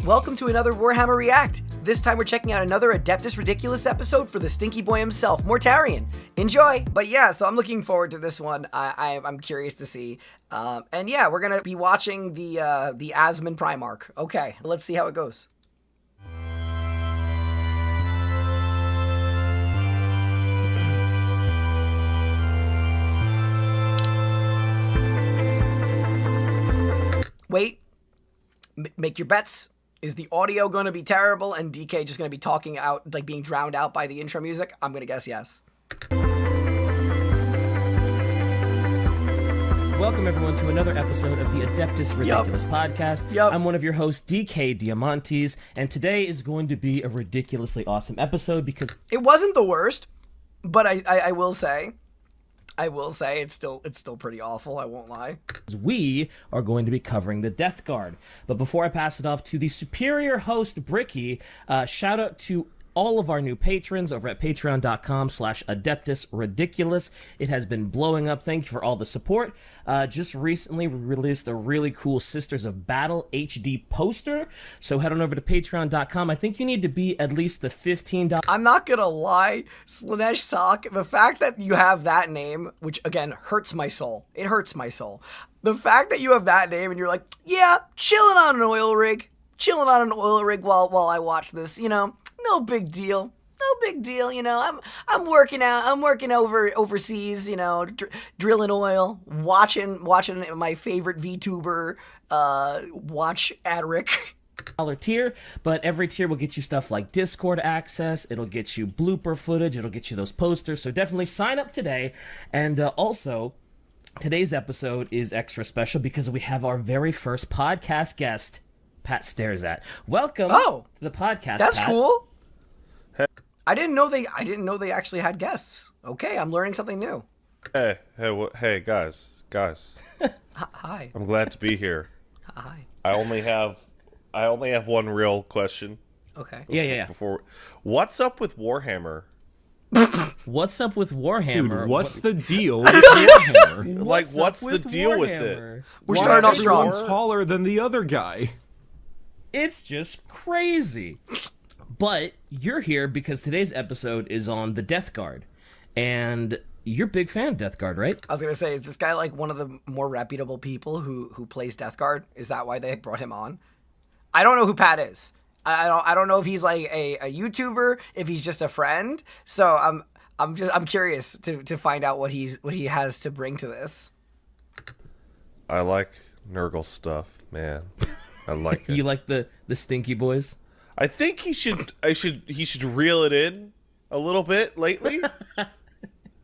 welcome to another Warhammer React. This time we're checking out another Adeptus Ridiculous episode for the stinky boy himself, Mortarion. Enjoy! But yeah, so I'm looking forward to this one. I'm curious to see. And yeah, we're gonna be watching the Asmon Primarch. Okay, let's see how it goes. Wait, make your bets. Is the audio going to be terrible and DK just going to be talking out, like being drowned out by the intro music? I'm going to guess yes. Welcome everyone to another episode of the Adeptus Ridiculous podcast. I'm one of your hosts, DK Diamantes, and today is going to be a ridiculously awesome episode because it wasn't the worst, but I will say it's still pretty awful, I won't lie. We are going to be covering the Death Guard. But before I pass it off to the superior host, Bricky, shout out to all of our new patrons over at patreon.com/adeptusridiculous. It has been blowing up. Thank you for all the support. Just recently we released a really cool Sisters of Battle HD poster. So head on over to patreon.com. I think you need to be at least the $15. I'm not gonna lie, Slanesh Sock, the fact that you have that name, which again hurts my soul. It hurts my soul. The fact that you have that name and you're like, yeah, chilling on an oil rig while I watch this, you know. No big deal. No big deal, you know. I'm working out. I'm working overseas, you know, drilling oil, watching my favorite VTuber watch Adric. Tier, but every tier will get you stuff like Discord access, it'll get you blooper footage, it'll get you those posters, so definitely sign up today. And also, today's episode is extra special because we have our very first podcast guest, Pat Stares At. Welcome to the podcast. That's Pat. Cool. I didn't know they actually had guests. Okay, I'm learning something new. Hey, guys. Hi. I'm glad to be here. Hi. I only have one real question. Okay. Yeah. What's up with Warhammer? What's up with Warhammer? Dude, what's the deal with Warhammer? What's the deal with it? We're starting off strong. Everyone's taller than the other guy. It's just crazy. But you're here because today's episode is on the Death Guard. And you're a big fan of Death Guard, right? I was going to say, is this guy like one of the more reputable people who plays Death Guard? Is that why they brought him on? I don't know who Pat is. I don't know if he's like a YouTuber, if he's just a friend. So I'm curious to find out what he has to bring to this. I like Nurgle stuff, man. I like it. You like the stinky boys? I think he should reel it in a little bit lately.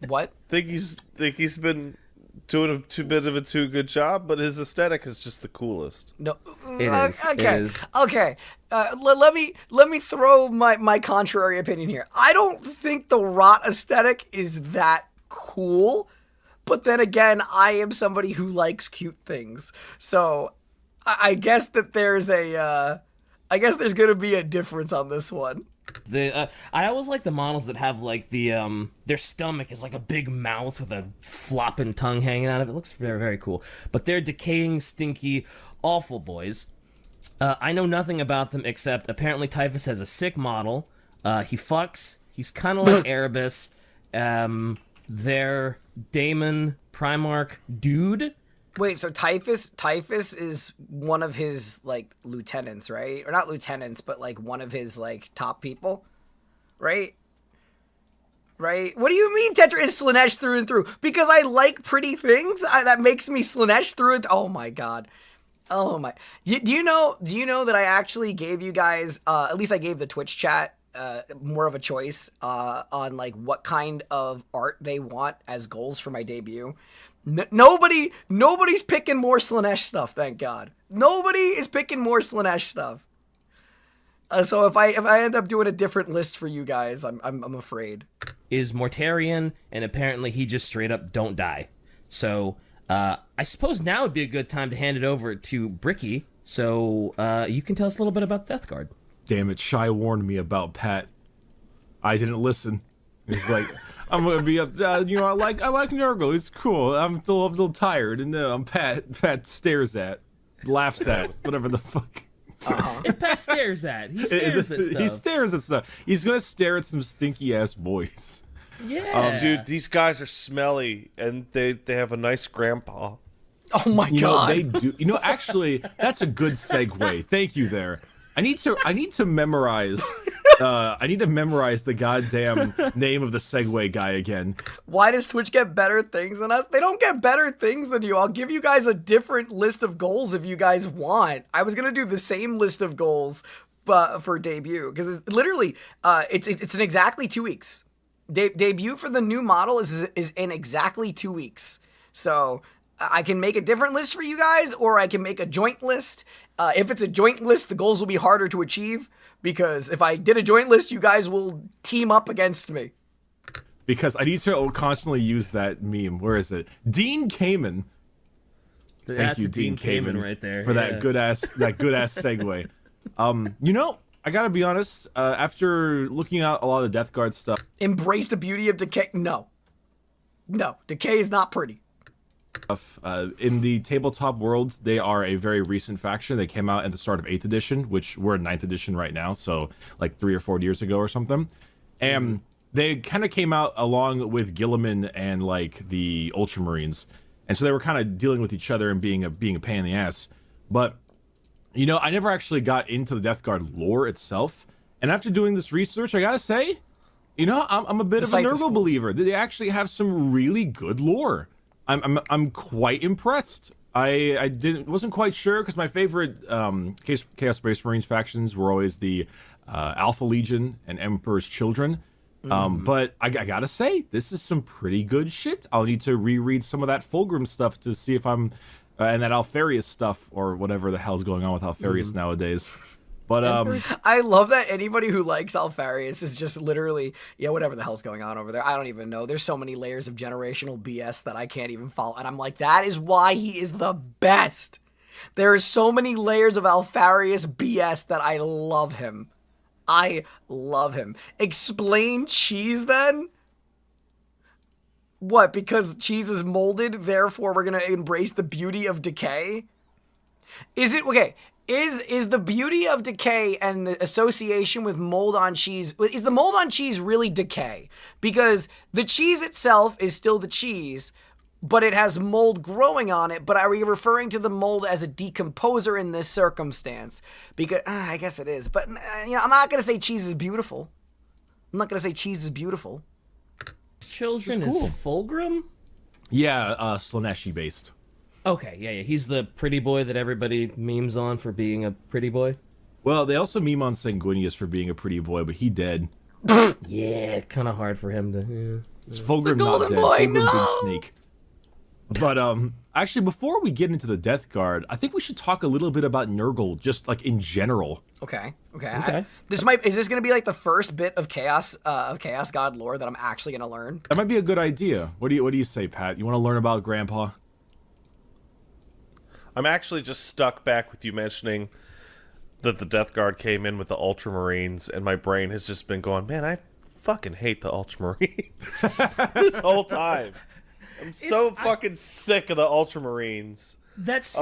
What? think he's been doing a bit of a too good job, but his aesthetic is just the coolest. No, it is. Okay. It is. Okay. Let me throw my contrary opinion here. I don't think the rot aesthetic is that cool, but then again, I am somebody who likes cute things, so I guess that there's there's gonna be a difference on this one. I always like the models that have like the their stomach is like a big mouth with a flopping tongue hanging out of it. It looks very, very cool. But they're decaying, stinky, awful boys. I know nothing about them except apparently Typhus has a sick model. He fucks. He's kind of like Erebus. Their Daemon Primarch dude. Wait, so Typhus is one of his, like, lieutenants, right? Or not lieutenants, but, like, one of his, like, top people, right? Right? What do you mean Tetra is Slanesh through and through? Because I like pretty things? That makes me Slanesh through it? Oh, my God. Oh, my. Do you know that I actually gave you guys, at least I gave the Twitch chat, more of a choice on, like, what kind of art they want as goals for my debut? Nobody's picking more Slanesh stuff, thank God. Nobody is picking more Slanesh stuff. So if I end up doing a different list for you guys, I'm afraid. Is Mortarion, and apparently he just straight up don't die. So I suppose now would be a good time to hand it over to Bricky, so you can tell us a little bit about Death Guard. Damn it, Shy warned me about Pat. I didn't listen. He's like, I'm gonna be up. I like Nurgle. He's cool. I'm still a little tired, and then Pat stares at, laughs at, whatever the fuck. And Pat stares at. He stares at stuff. He stares at stuff. He's gonna stare at some stinky ass boys. Yeah. Dude, these guys are smelly, and they have a nice grandpa. Oh my You know, god. they do. You know, actually, that's a good segue. Thank you there. I need to memorize. I need to memorize the goddamn name of the segue guy again. Why does Twitch get better things than us? They don't get better things than you. I'll give you guys a different list of goals if you guys want. I was gonna do the same list of goals, but for debut, because it's literally it's in exactly 2 weeks. Debut for the new model is in exactly 2 weeks. So I can make a different list for you guys, or I can make a joint list. If it's a joint list, the goals will be harder to achieve, because if I did a joint list, you guys will team up against me. Because I need to constantly use that meme. Where is it? Dean Kamen. That's you, a Dean Kamen right there. For that good ass segue. You know, I gotta be honest. After looking at a lot of the Death Guard stuff, Embrace the beauty of decay. No, decay is not pretty. in the tabletop world, they are a very recent faction. They came out at the start of 8th edition, which we're in 9th edition right now, so like 3 or 4 years ago or something. And they kind of came out along with Gilliman and like the Ultramarines, and so they were kind of dealing with each other and being a pain in the ass. But you know, I never actually got into the Death Guard lore itself, and after doing this research, I gotta say, you know, I'm a bit of a Nurgle believer. They actually have some really good lore. I'm quite impressed. I wasn't quite sure, because my favorite Chaos Space Marines factions were always the Alpha Legion and Emperor's Children. But I gotta say, this is some pretty good shit. I'll need to reread some of that Fulgrim stuff to see if I'm and that Alfarius stuff, or whatever the hell's going on with Alfarius nowadays. But I love that anybody who likes Alfarius is just literally, yeah, whatever the hell's going on over there. I don't even know. There's so many layers of generational BS that I can't even follow. And I'm like, that is why he is the best. There are so many layers of Alfarius BS that I love him. I love him. Explain cheese then? What, because cheese is molded, therefore we're going to embrace the beauty of decay? Is it, okay, is the beauty of decay and the association with mold on cheese, is the mold on cheese really decay? Because the cheese itself is still the cheese, but it has mold growing on it. But are we referring to the mold as a decomposer in this circumstance? Because, I guess it is. But, you know, I'm not going to say cheese is beautiful. I'm not going to say cheese is beautiful. Children is Fulgrim? yeah, Slaneshi based. Okay, yeah. He's the pretty boy that everybody memes on for being a pretty boy. Well, they also meme on Sanguinius for being a pretty boy, but he dead. Yeah, kind of hard for him to... Yeah. Is Fulgrim not golden dead? boy, Fulgrim no! did sneak. But actually, before we get into the Death Guard, I think we should talk a little bit about Nurgle, just like in general. Okay. Okay. Is this gonna be like the first bit of Chaos God lore that I'm actually gonna learn? That might be a good idea. What do you say, Pat? You want to learn about Grandpa? I'm actually just stuck back with you mentioning that the Death Guard came in with the Ultramarines, and my brain has just been going, man, I fucking hate the Ultramarines this whole time. I'm so fucking sick of the Ultramarines. That's...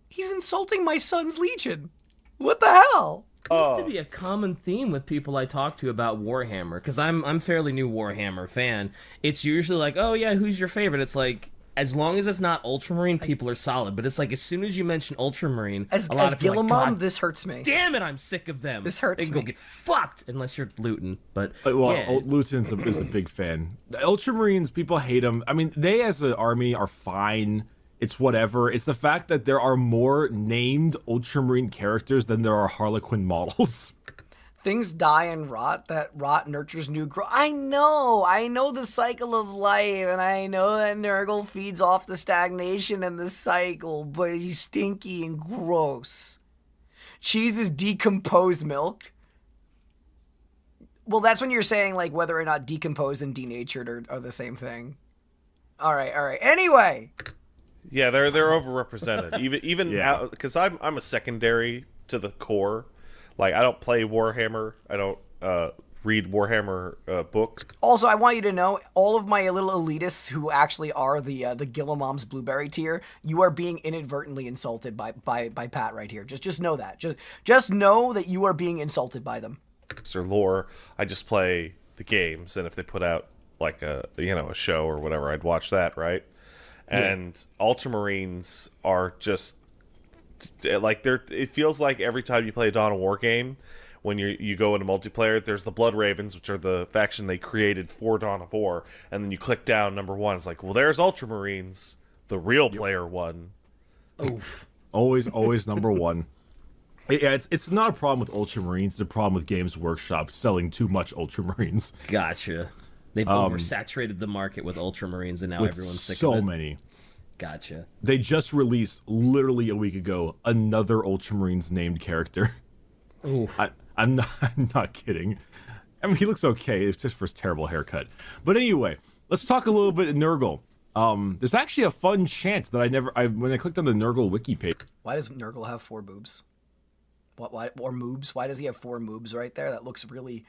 He's insulting my son's Legion. What the hell? Seems to be a common theme with people I talk to about Warhammer, because I'm fairly new Warhammer fan. It's usually like, oh yeah, who's your favorite? It's like, as long as it's not Ultramarine, people are solid. But it's like, as soon as you mention Ultramarine, As a lot of people are like, Gilliman, God this hurts me. damn it, I'm sick of them. This hurts They can go me. get fucked, unless you're Luton. But Well, yeah. Luton's is a big fan. The Ultramarines, people hate them. I mean, they as an army are fine. It's whatever. It's the fact that there are more named Ultramarine characters than there are Harlequin models. Things die and rot, that rot nurtures new growth. I know the cycle of life, and I know that Nurgle feeds off the stagnation and the cycle, but he's stinky and gross. Cheese is decomposed milk. Well, that's when you're saying, like, whether or not decomposed and denatured are the same thing. All right. Anyway. Yeah, they're overrepresented. even Yeah. because I'm a secondary to the core. Like, I don't play Warhammer. I don't read Warhammer books. Also, I want you to know, all of my little elitists who actually are the Gillamom's Blueberry tier, you are being inadvertently insulted by Pat right here. Just know that. Just know that you are being insulted by them. Or lore. I just play the games, and if they put out like a show or whatever, I'd watch that, right? And Ultramarines are just like it feels like every time you play a Dawn of War game, when you go into multiplayer, there's the Blood Ravens, which are the faction they created for Dawn of War, and then you click down number 1. It's like, well, there's Ultramarines, the real player one. Oof. Always number 1. Yeah, it's not a problem with Ultramarines. It's a problem with Games Workshop selling too much Ultramarines. Gotcha. They've oversaturated the market with Ultramarines, and now With everyone's sick so of it. many. Gotcha. They just released, literally a week ago, another Ultramarines named character. Oof. I'm not kidding. I mean, he looks okay. It's just for his terrible haircut. But anyway, let's talk a little bit of Nurgle. There's actually a fun chant that when I clicked on the Nurgle wiki page. Why does Nurgle have 4 boobs? Why or moobs? Why does he have 4 moobs right there? That looks really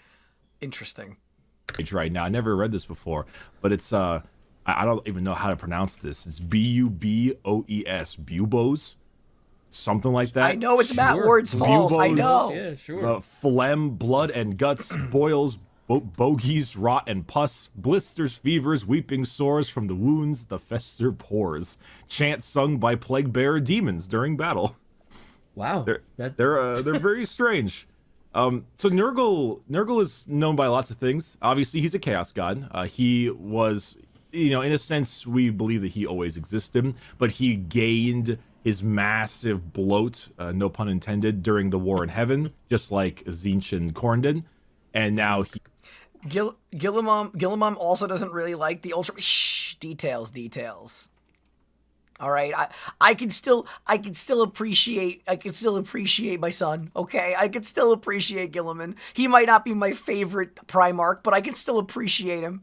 interesting. Right now, I never read this before, but it's I don't even know how to pronounce this. It's Buboes, Bubos, something like that. I know it's Matt Ward's fault. I Bubos, know. Yeah, sure. Phlegm, blood and guts, boils, bogies, rot and pus, blisters, fevers, weeping sores from the wounds, the fester pores. Chant sung by plague-bearer demons during battle. Wow. They're very strange. So Nurgle is known by lots of things. Obviously, he's a chaos god. He was, in a sense, we believe that he always existed, but he gained his massive bloat, no pun intended, during the War in Heaven, just like Tzeentch and Corndon. And now he... Gillamom also doesn't really like the Ultra... Shh! Details. All right, I can still appreciate my son. Okay, I can still appreciate Gilliman. He might not be my favorite Primarch, but I can still appreciate him.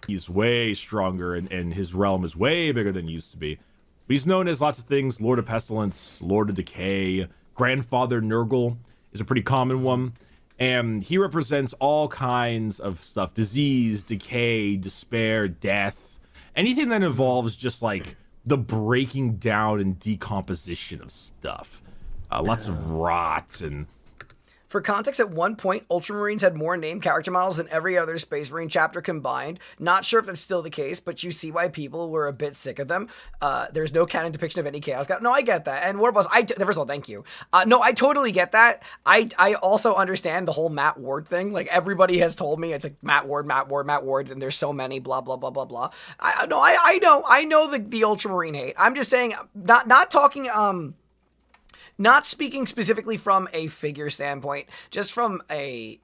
He's way stronger, and his realm is way bigger than it used to be. But he's known as lots of things: Lord of Pestilence, Lord of Decay, Grandfather Nurgle is a pretty common one, and he represents all kinds of stuff: disease, decay, despair, death, anything that involves just like the breaking down and decomposition of stuff. Lots of rot and... For context, at one point, Ultramarines had more named character models than every other Space Marine chapter combined. Not sure if that's still the case, but you see why people were a bit sick of them. There's no canon depiction of any Chaos God. No, I get that. And Warboss, first of all, thank you. No, I totally get that. I also understand the whole Matt Ward thing. Like, everybody has told me it's like Matt Ward, and there's so many, blah, blah, blah, blah, blah. I know the Ultramarine hate. I'm just saying, not talking, not speaking specifically from a figure standpoint, just from a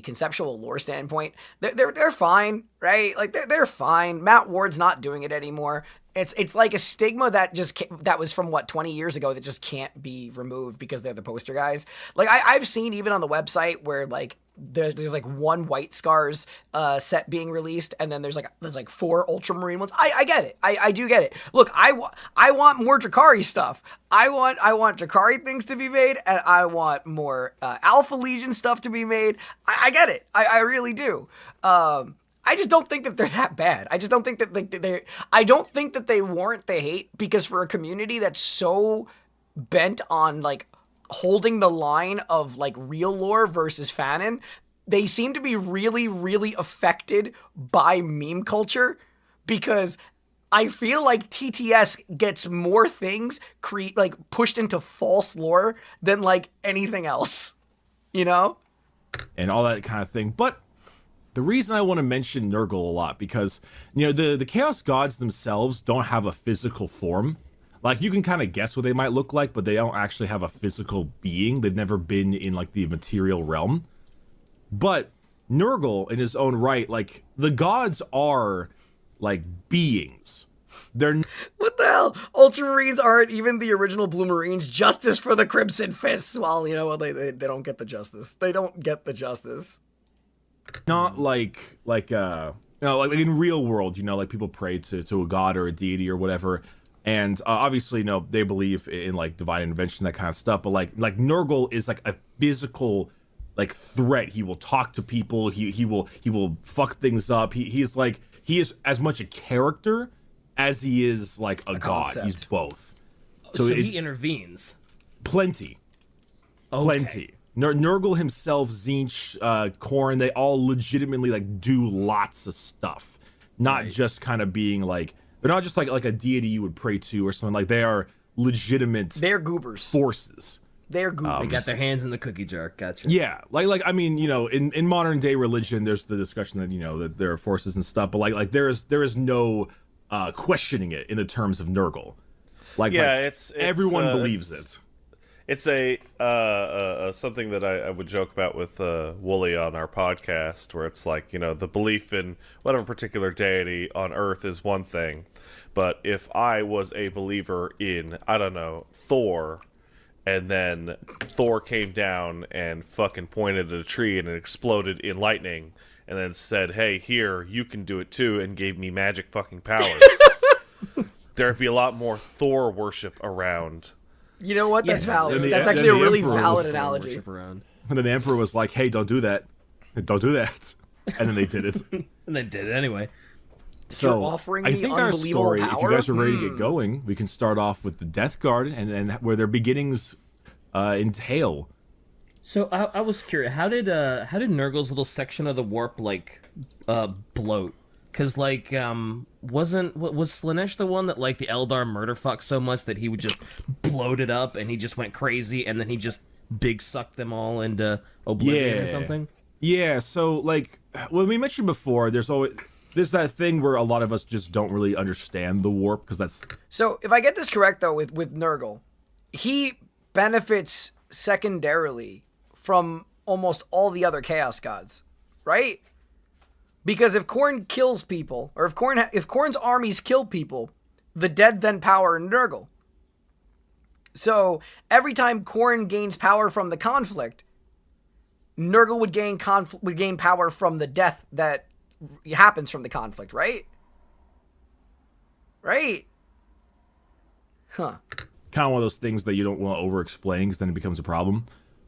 conceptual lore standpoint, they're fine, right? Like they're fine. Matt Ward's not doing it anymore. It's like a stigma that was from 20 years ago that just can't be removed because they're the poster guys. Like I've seen even on the website where like there's like 1 White Scars set being released, and then there's like 4 Ultramarine ones. I get it. I do get it. Look, I want more Drakari stuff. I want Drakari things to be made, and I want more Alpha Legion stuff to be made. I get it. I really do. I just don't think that they're that bad. I just don't think that I don't think that they warrant the hate, because for a community that's so bent on like holding the line of like real lore versus fanon, they seem to be really, really affected by meme culture, because I feel like TTS gets more things pushed into false lore than like anything else, and all that kind of thing. But the reason I want to mention Nurgle a lot, because the Chaos Gods themselves don't have a physical form. Like, you can kind of guess what they might look like, but they don't actually have a physical being. They've never been in, like, the material realm. But Nurgle, in his own right, like, the gods are, like, beings. They're... What the hell? Ultramarines aren't even the original Blue Marines. Justice for the Crimson Fists. Well, they don't get the justice. They don't get the justice. Not like in real world, like, people pray to a god or a deity or whatever. And obviously, they believe in like divine intervention, that kind of stuff. But like Nurgle is like a physical like threat. He will talk to people. He will fuck things up. He is as much a character as he is like a god. concept. He's both. So he intervenes. Plenty. Okay. Plenty. Nurgle himself, Tzeentch, Khorne, they all legitimately like do lots of stuff. Not just kind of being like, they're not just like a deity you would pray to or something. Like they are legitimate They're goobers. forces. They're goobers. They got their hands in the cookie jar. Gotcha. Yeah, like I mean, in modern day religion, there's the discussion that that there are forces and stuff, but like there is no questioning it in the terms of Nurgle. Like it's everyone believes it. It's a something that I would joke about with Wooly on our podcast, where it's like, the belief in whatever particular deity on Earth is one thing, but if I was a believer in, I don't know, Thor, and then Thor came down and fucking pointed at a tree and it exploded in lightning, and then said, "Hey, here, you can do it too," and gave me magic fucking powers, there'd be a lot more Thor worship around. You know what? That's Yes. valid. And That's the actually a really Emperor was valid Thor analogy. Worship around. And then the Emperor was like, "Hey, don't do that, don't do that," and then they did it. And they did it anyway. So You're offering I me think our unbelievable story, if power? you guys are ready to get going, we can start off with the Death Guard and where their beginnings entail. So I was curious, how did Nurgle's little section of the warp like bloat? Cause like was Slaanesh the one that like the Eldar murder fucked so much that he would just bloat it up and he just went crazy and then he just big sucked them all into oblivion or something? Yeah, so like when we mentioned before, there's that thing where a lot of us just don't really understand the warp because that's So if I get this correct though, with Nurgle, he benefits secondarily from almost all the other Chaos Gods, right? Because if Khorne kills people, or if Khorne's armies kill people, the dead then power Nurgle. So every time Khorne gains power from the conflict, Nurgle would gain power from the death that happens from the conflict, right? Right? Huh. kind of one of those things that you don't want to over-explain because then it becomes a problem.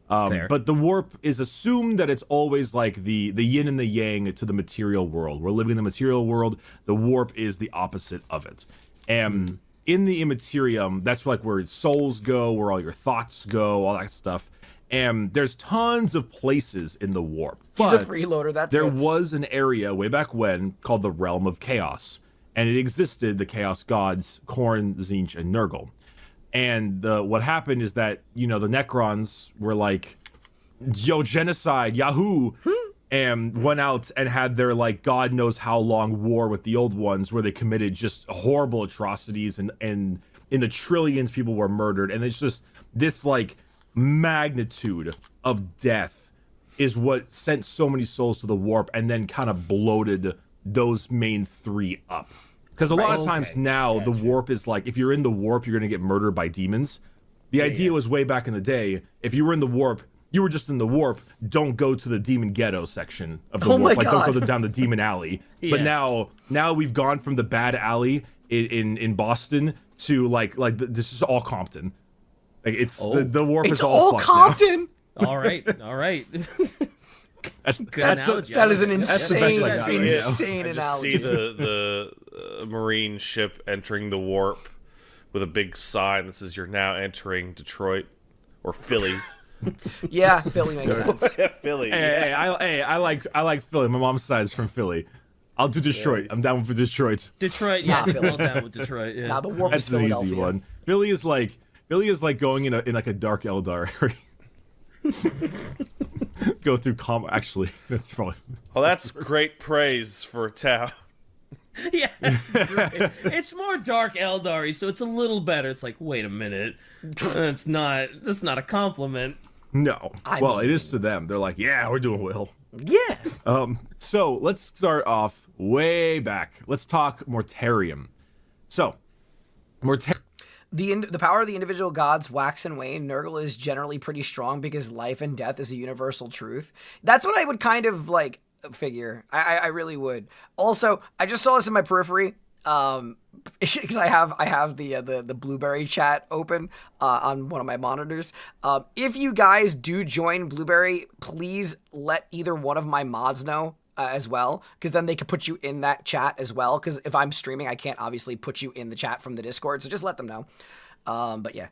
Fair. But the warp is assumed that it's always like the yin and the yang to the material world. We're living in the material world. The warp is the opposite of it. And in the immaterium, that's like where souls go, where all your thoughts go, all that stuff. And there's tons of places in the warp. He's a But freeloader, that there fits. was an area way back when called the Realm of Chaos. And it existed, the Chaos Gods, Khorne, Tzeentch, and Nurgle. And what happened is that, you know, the Necrons were like, yo, genocide, yahoo! And went out and had their, like, God knows how long war with the old ones where they committed just horrible atrocities and in the trillions people were murdered. And it's just this, like, magnitude of death is what sent so many souls to the warp and then kind of bloated those main three up. Because a lot of times now, the warp is like, if you're in the warp, you're going to get murdered by demons. The idea was way back in the day, if you were in the warp, you were just in the warp, don't go to the demon ghetto section of the warp. Like, don't go down the demon alley. But now we've gone from the bad alley in Boston to, like this is all Compton. Like, it's the warp It's is all fucked Compton. All right. That's Good analogy. That is an That's the insane, best I got right now. insane I just see analogy. the marine ship entering the warp with a big sign that says, "You're now entering Detroit or Philly." Yeah, Philly makes sense. Philly. Hey, I like Philly. My mom's side's from Philly. I'll do Detroit. I'm down for Detroit. Detroit, yeah, Nah, Philly. well down with Detroit. Yeah. Now the warp That's is an Philadelphia. easy one. Philly is like going in like a dark Eldar area. Go through actually, that's probably. Well, that's great praise for a town. Yeah, it's great. It's more dark Eldari, so it's a little better. It's like, wait a minute, that's not a compliment. No. Well, it is to them. They're like, yeah, we're doing well. Yes. So let's start off way back. Let's talk Mortarion. So, The power of the individual gods wax and wane. Nurgle is generally pretty strong because life and death is a universal truth. That's what I would kind of like figure. I really would. Also, I just saw this in my periphery. because I have the Blueberry chat open on one of my monitors. If you guys do join Blueberry, please let either one of my mods know as well, because then they can put you in that chat as well. Because if I'm streaming, I can't obviously put you in the chat from the Discord, so just let them know. But yeah.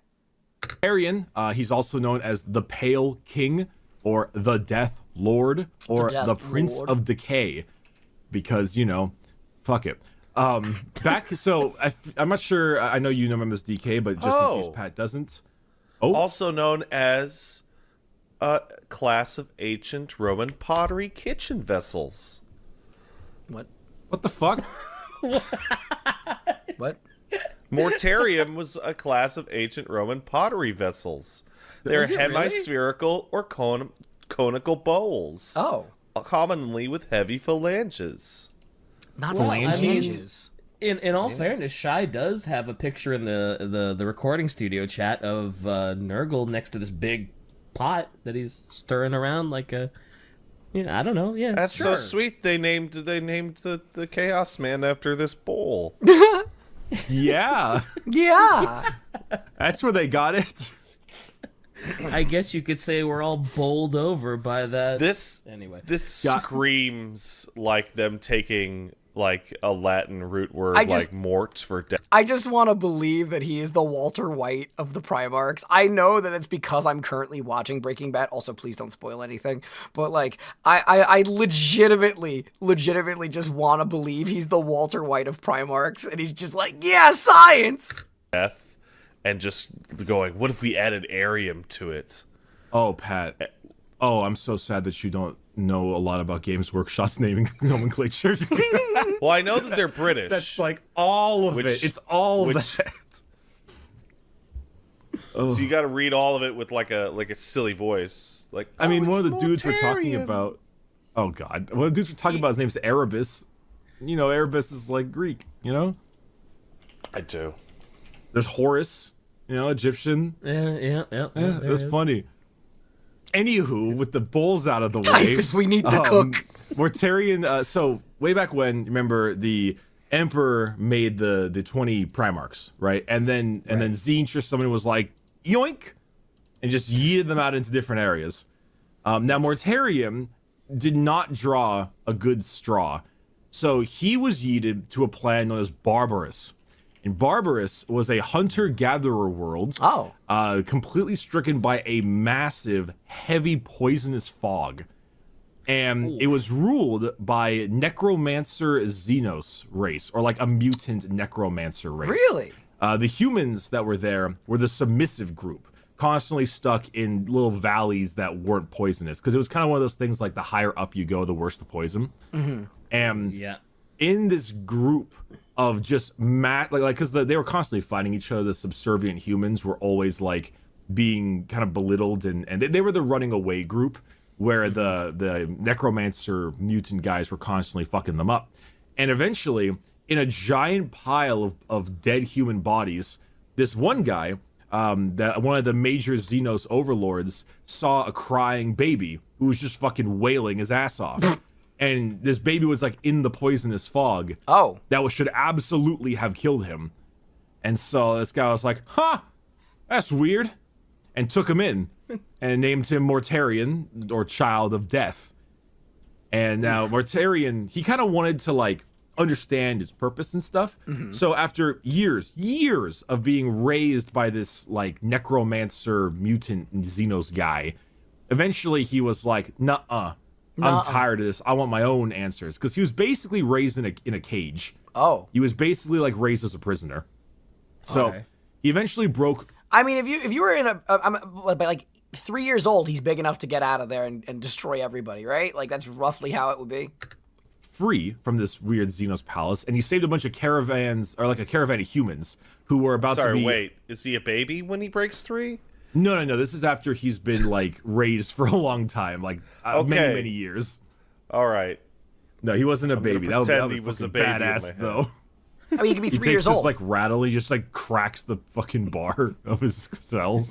Mortarion, he's also known as the Pale King, or the Death Lord, or the Prince Lord of Decay, because, you know, fuck it. So I'm not sure, I know you know him as DK, but just in case Pat doesn't. Also known as a class of ancient Roman pottery kitchen vessels. What? What the fuck? What? Mortarion was a class of ancient Roman pottery vessels. They're Was it really? hemispherical or conical bowls. Oh. Commonly with heavy phalanges. Not Well, I mean, phalanges. In all fairness, Shy does have a picture in the recording studio chat of Nurgle next to this big pot that he's stirring around like a, I don't know. Yeah, That's sure. so sweet. They named the Chaos Man after this bowl. Yeah, Yeah. that's where they got it. I guess you could say we're all bowled over by that. This Anyway. screams like them taking like a Latin root word I just- like mort for death. I just want to believe that he is the Walter White of the Primarchs. I know that it's because I'm currently watching Breaking Bad. Also, please don't spoil anything. But like, I legitimately just want to believe he's the Walter White of Primarchs, and he's just like, yeah, science. And just going, what if we added Arium to it? Oh, Pat. Oh, I'm so sad that you don't know a lot about Games Workshop's naming nomenclature. Well, I know that they're British. That's like all of it. It's all of that. So you got to read all of it with like a silly voice. Like, I mean, one of it's the dudes we're talking Mortarion. about. Oh God, one of the dudes we're talking about, his name's Erebus. You know, Erebus is like Greek. You know, I do. there's Horus. You know, Egyptian. Yeah. Yeah, there that's it is. funny. Anywho, with the bowls out of the way, Typhus, we need to cook. Mortarion. So way back when, remember the Emperor made the 20 Primarchs, right? And then Tzeentch or somebody was like, yoink, and just yeeted them out into different areas. Now Mortarion did not draw a good straw, so he was yeeted to a planet known as Barbarous. And Barbarous was a hunter-gatherer world, completely stricken by a massive, heavy, poisonous fog. And it was ruled by Necromancer Xenos race, or like a mutant Necromancer race. Really? The humans that were there were the submissive group, constantly stuck in little valleys that weren't poisonous. Because it was kind of one of those things like the higher up you go, the worse the poison. Mm-hmm. And Yeah. in this group of just because they were constantly fighting each other, the subservient humans were always like being kind of belittled, and they were the running away group where the necromancer mutant guys were constantly fucking them up. And eventually, in a giant pile of dead human bodies, this one guy, that one of the major Xenos overlords, saw a crying baby who was just fucking wailing his ass off. And this baby was like in the poisonous fog. Oh. That should absolutely have killed him. And so this guy was like, huh, that's weird. And took him in and named him Mortarion, or Child of Death. And now Mortarion, he kind of wanted to like understand his purpose and stuff. Mm-hmm. So after years of being raised by this like necromancer mutant Xenos guy, eventually he was like, nuh-uh. I'm tired of this. I want my own answers. Because he was basically raised in a cage. Oh. He was basically like raised as a prisoner. So he eventually broke. I mean, if you were in by like 3 years old, he's big enough to get out of there and destroy everybody, right? Like that's roughly how it would be. Free from this weird Xenos palace, and he saved a bunch of caravans, or like a caravan of humans who were about to be. Wait, is he a baby when he breaks 3? No. This is after he's been like raised for a long time, like many years. All right. No, he wasn't a baby. That pretend would he be was a fucking baby in my badass head. though. I mean, he could be He 3 takes years this old. like rattle, he just like cracks the fucking bar of his cell.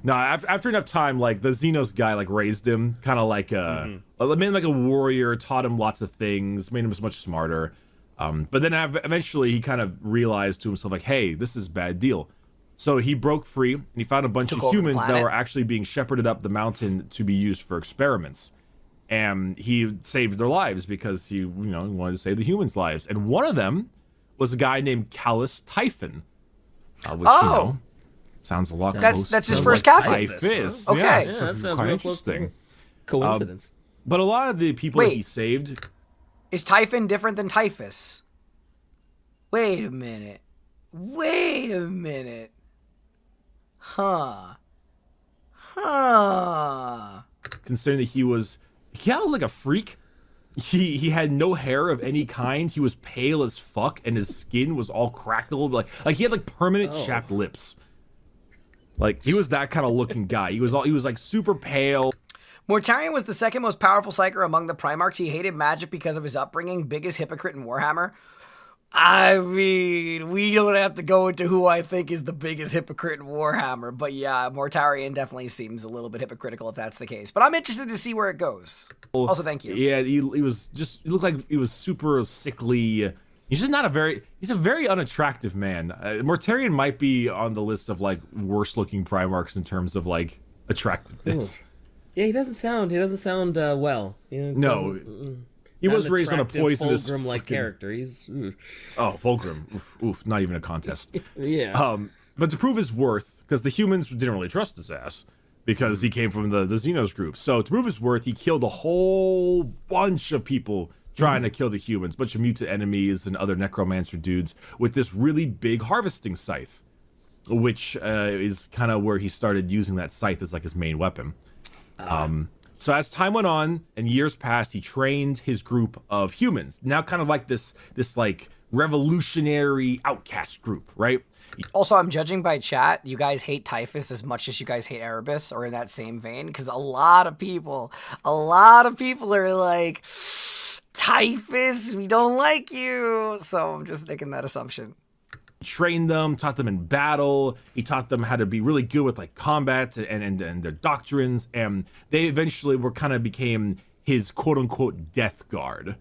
No, after enough time, like the Xenos guy like raised him, kind of like made him like a warrior, taught him lots of things, made him much smarter. But then eventually he kind of realized to himself, like, hey, this is a bad deal. So he broke free, and he found a bunch of humans that were actually being shepherded up the mountain to be used for experiments. And he saved their lives because he, wanted to save the humans' lives. And one of them was a guy named Callus Typhon. Which, sounds a lot close. That's his first captain. Typhus. Okay. Yeah, Yeah, that sounds quite real close to interesting. coincidence. But a lot of the people that he saved... Is Typhon different than Typhus? Wait a minute. Huh. Considering that he had like a freak. He had no hair of any kind. He was pale as fuck, and his skin was all crackled. Like he had like permanent chapped lips. Like he was that kind of looking guy. He was like super pale. Mortarion was the second most powerful psyker among the Primarchs. He hated magic because of his upbringing, biggest hypocrite in Warhammer. I mean, we don't have to go into who I think is the biggest hypocrite in Warhammer, but yeah, Mortarion definitely seems a little bit hypocritical if that's the case. But I'm interested to see where it goes. Also, thank you. Yeah, he looked like he was super sickly. He's a very unattractive man. Mortarion might be on the list of like worst looking Primarchs in terms of like attractiveness. Ooh. Yeah, he doesn't sound well. No. He was raised on a poisonous Fulgrim-like character. He's Fulgrim. Oof, not even a contest. Yeah. But to prove his worth, because the humans didn't really trust his ass, because he came from the Xenos group. So to prove his worth, he killed a whole bunch of people trying to kill the humans, bunch of mutant enemies and other necromancer dudes with this really big harvesting scythe, which is kind of where he started using that scythe as like his main weapon. So as time went on and years passed, he trained his group of humans. Now kind of like this like revolutionary outcast group, right? Also, I'm judging by chat. You guys hate Typhus as much as you guys hate Erebus, or in that same vein, because a lot of people are like, Typhus, we don't like you. So I'm just making that assumption. Trained them, taught them in battle. He taught them how to be really good with like combat and their doctrines. And they eventually became his quote unquote death guard.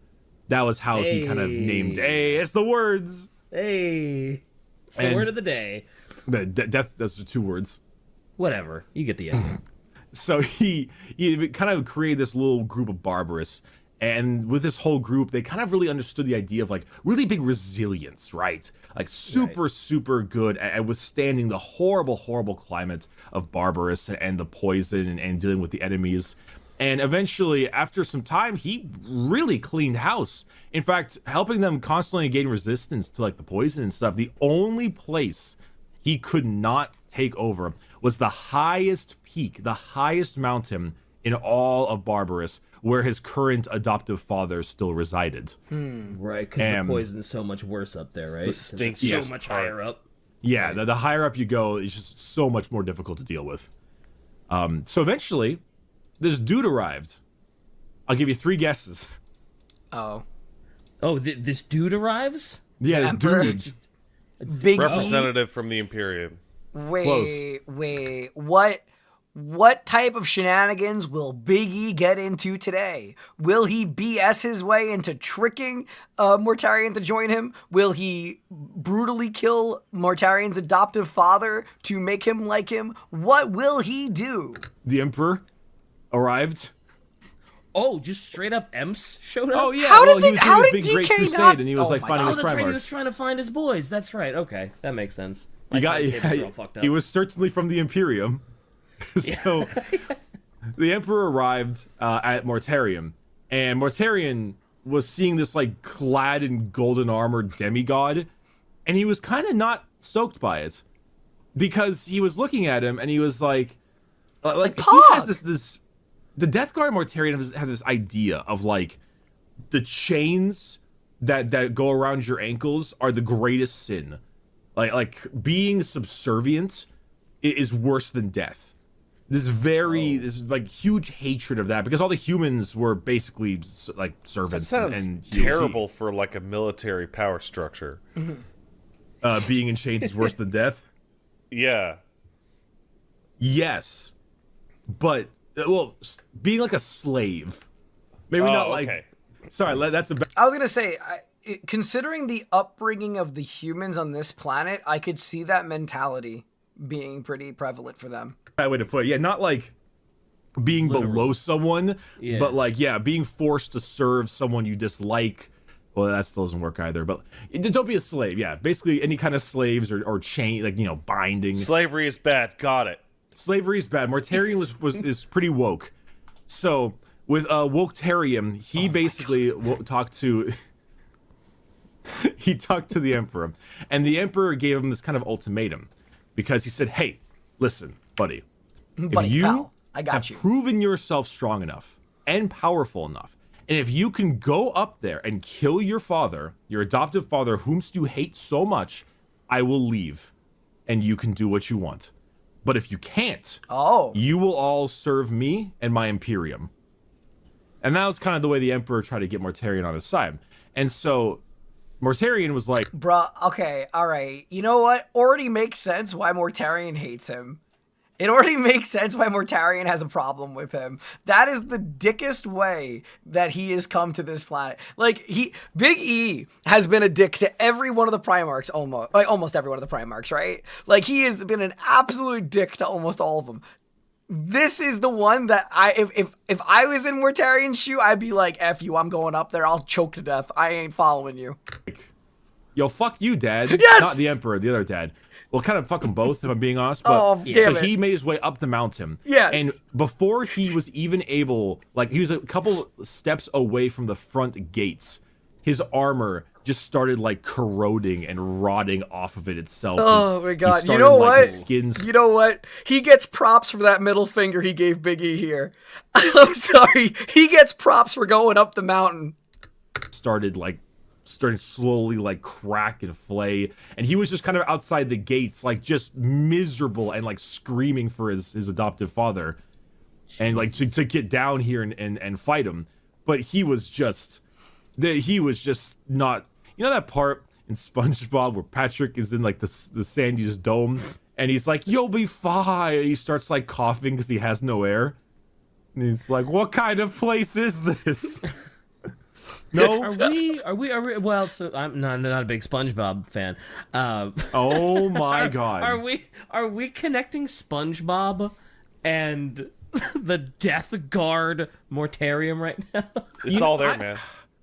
That was how he kind of named. Hey, it's the words. Hey, it's the word of the day. The death. Those are 2 words. Whatever, you get the idea. So he kind of created this little group of Barbarous. And with this whole group, they kind of really understood the idea of like really big resilience, right? Like super good at withstanding the horrible climate of Barbarous and the poison and dealing with the enemies. And eventually, after some time, he really cleaned house. In fact, helping them constantly gain resistance to like the poison and stuff. The only place he could not take over was the highest peak, the highest mountain in all of Barbarous, where his current adoptive father still resided. Right, because the poison's so much worse up there, right? The stinky so much higher up. Yeah, the higher up you go, it's just so much more difficult to deal with. So eventually, this dude arrived. I'll give you 3 guesses. Oh, this dude arrives? Yeah, this Emperor? dude. Big Representative from the Imperium. Wait, what type of shenanigans will Big E get into today? Will he BS his way into tricking Mortarion to join him? Will he brutally kill Mortarion's adoptive father to make him like him? What will he do? The Emperor arrived. Oh, just straight up Emps showed up? Oh yeah, How did he was how doing did his big Great DK Crusade, not? and he was like finding Oh, his that's right, he Primarchs. was trying to find his boys. That's right, okay. That makes sense. He was certainly from the Imperium. So the Emperor arrived at Mortarion, and Mortarion was seeing this like clad in golden armor demigod, and he was kind of not stoked by it because he was looking at him and he was like he has this the Death Guard Mortarion has this idea of like the chains that go around your ankles are the greatest sin. Like being subservient is worse than death. This like huge hatred of that because all the humans were basically like servants. That sounds and terrible for like a military power structure. Being in chains is worse than death. Yeah. Yes, but being like a slave, maybe not like. Okay. Sorry, that's a. I was gonna say, considering the upbringing of the humans on this planet, I could see that mentality being pretty prevalent for them. Bad way to put it. Yeah, not like being below someone, but like, being forced to serve someone you dislike. Well, that still doesn't work either. But don't be a slave. Yeah, basically any kind of slaves or chain, like, binding. Slavery is bad. Got it. Slavery is bad. Mortarion is pretty woke. So with Woktarion, he basically talked to the Emperor, and the Emperor gave him this kind of ultimatum, because he said, "Hey, listen, buddy, if you pal, I got have you. proven yourself strong enough and powerful enough, and if you can go up there and kill your father, your adoptive father, whomst you hate so much, I will leave, and you can do what you want. But if you can't, you will all serve me and my Imperium." And that was kind of the way the Emperor tried to get Mortarion on his side. And so Mortarion was like, Bruh, okay, alright. You know what? Already makes sense why Mortarion hates him. It already makes sense why Mortarion has a problem with him. That is the dickest way that he has come to this planet. Like, Big E has been a dick to every one of the Primarchs, almost every one of the Primarchs, right? Like, he has been an absolute dick to almost all of them. This is the one that if I was in Mortarion's shoe, I'd be like, F you, I'm going up there, I'll choke to death. I ain't following you. "Yo, fuck you, Dad." Yes! Not the Emperor, the other dad. Well, kind of fuck them both, if I'm being honest. But damn it. he made his way up the mountain. Yes. And before he was even able, like, he was a couple steps away from the front gates, his armor just started, like, corroding and rotting off of it itself. Oh my god. Started, You know like, what? his skin's You know what? He gets props for that middle finger he gave Big E here. I'm sorry. He gets props for going up the mountain. started slowly like crack and flay, and he was just kind of outside the gates, like just miserable and like screaming for his adoptive father, and like to get down here and fight him. But he was just not, that part in SpongeBob where Patrick is in like the Sandy's dome and he's like, "You'll be fine," and he starts like coughing because he has no air, and he's like, "What kind of place is this?" No. Are we? Well, so I'm not a big SpongeBob fan. Oh my god. Are we connecting SpongeBob and the Death Guard Mortarion right now? It's all there, man.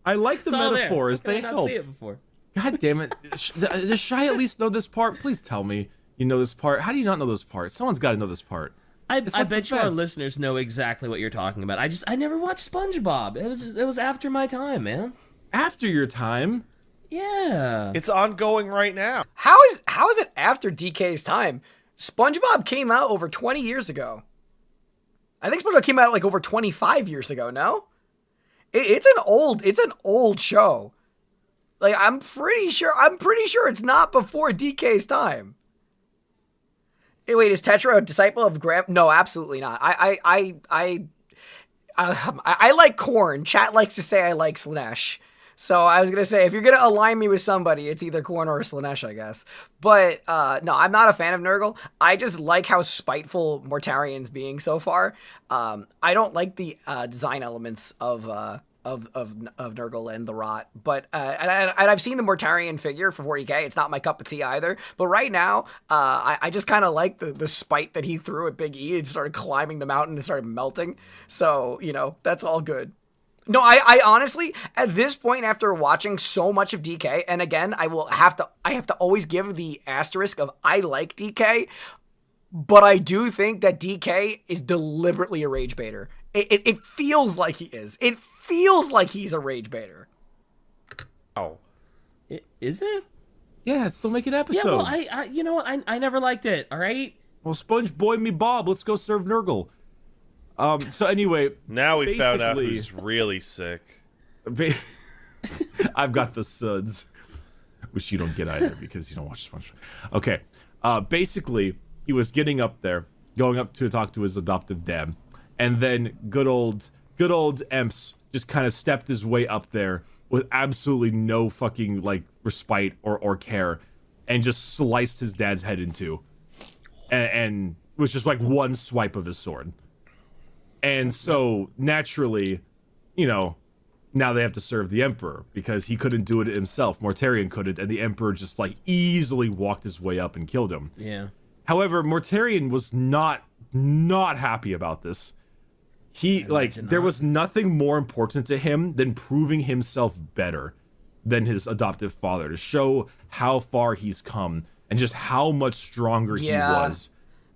I like the metaphors. They They not help. see it before. God damn it. Does Shy at least know this part? Please tell me you know this part. How do you not know this part? Someone's got to know this part. I like bet the you our best. listeners know exactly what you're talking about. I never watched SpongeBob. It was after my time, man. After your time. Yeah. It's ongoing right now. How is it after DK's time? SpongeBob came out over 20 years ago. I think SpongeBob came out like over 25 years ago, no? It's an old show. Like, I'm pretty sure it's not before DK's time. Hey, wait, is Tetra a disciple of Graham? No, absolutely not. I like corn. Chat likes to say I like Slanesh. So I was going to say, if you're going to align me with somebody, it's either corn or Slanesh, I guess. But no, I'm not a fan of Nurgle. I just like how spiteful Mortarion's being so far. I don't like the design elements of Nurgle and the Rot, but and I've seen the Mortarion figure for 40k. It's not my cup of tea either. But right now, I just kind of like the spite that he threw at Big E and started climbing the mountain and started melting. So that's all good. No, I honestly, at this point, after watching so much of DK, and again, I have to always give the asterisk of I like DK, but I do think that DK is deliberately a rage baiter. It feels like he is. It feels like he's a rage baiter. Oh. Is it? Yeah, it's still making episodes. Yeah, well, I you know what? I never liked it, all right? Well, Sponge Boy me Bob, let's go serve Nurgle. So anyway, Now we found out basically- who's really sick. I've got the suds, which you don't get either because you don't watch SpongeBob. Okay, basically, he was getting up there, going up to talk to his adoptive dad, and then good old Emps just kind of stepped his way up there with absolutely no fucking like respite or care, and just sliced his dad's head in two, and was just like one swipe of his sword. And so naturally, now they have to serve the Emperor because he couldn't do it himself. Mortarion couldn't, and the Emperor just like easily walked his way up and killed him. Yeah. However, Mortarion was not happy about this. There was nothing more important to him than proving himself better than his adoptive father, to show how far he's come and just how much stronger he was.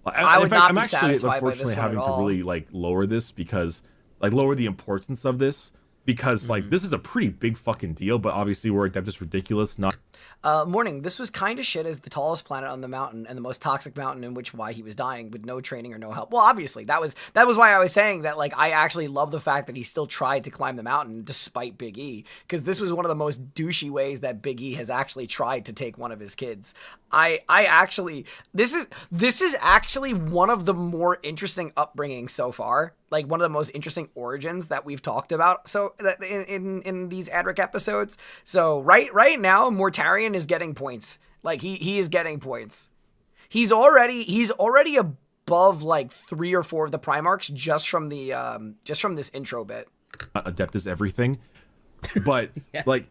I would not be actually, satisfied by this unfortunately, one having at to all. really like lower this because, like, lower the importance of this because, like, this is a pretty big fucking deal. But obviously, we're Adeptus Ridiculous, not. Morning. This was kind of shit as the tallest planet on the mountain and the most toxic mountain in which why he was dying with no training or no help. Well, obviously that was why I was saying that, like, I actually love the fact that he still tried to climb the mountain despite Big E, because this was one of the most douchey ways that Big E has actually tried to take one of his kids. This is actually one of the more interesting upbringings so far. Like, one of the most interesting origins that we've talked about in these Adric episodes. So right now, Mortarion is getting points. Like, he is getting points. He's already above like 3 or 4 of the Primarchs just from this intro bit. Adept is everything, but like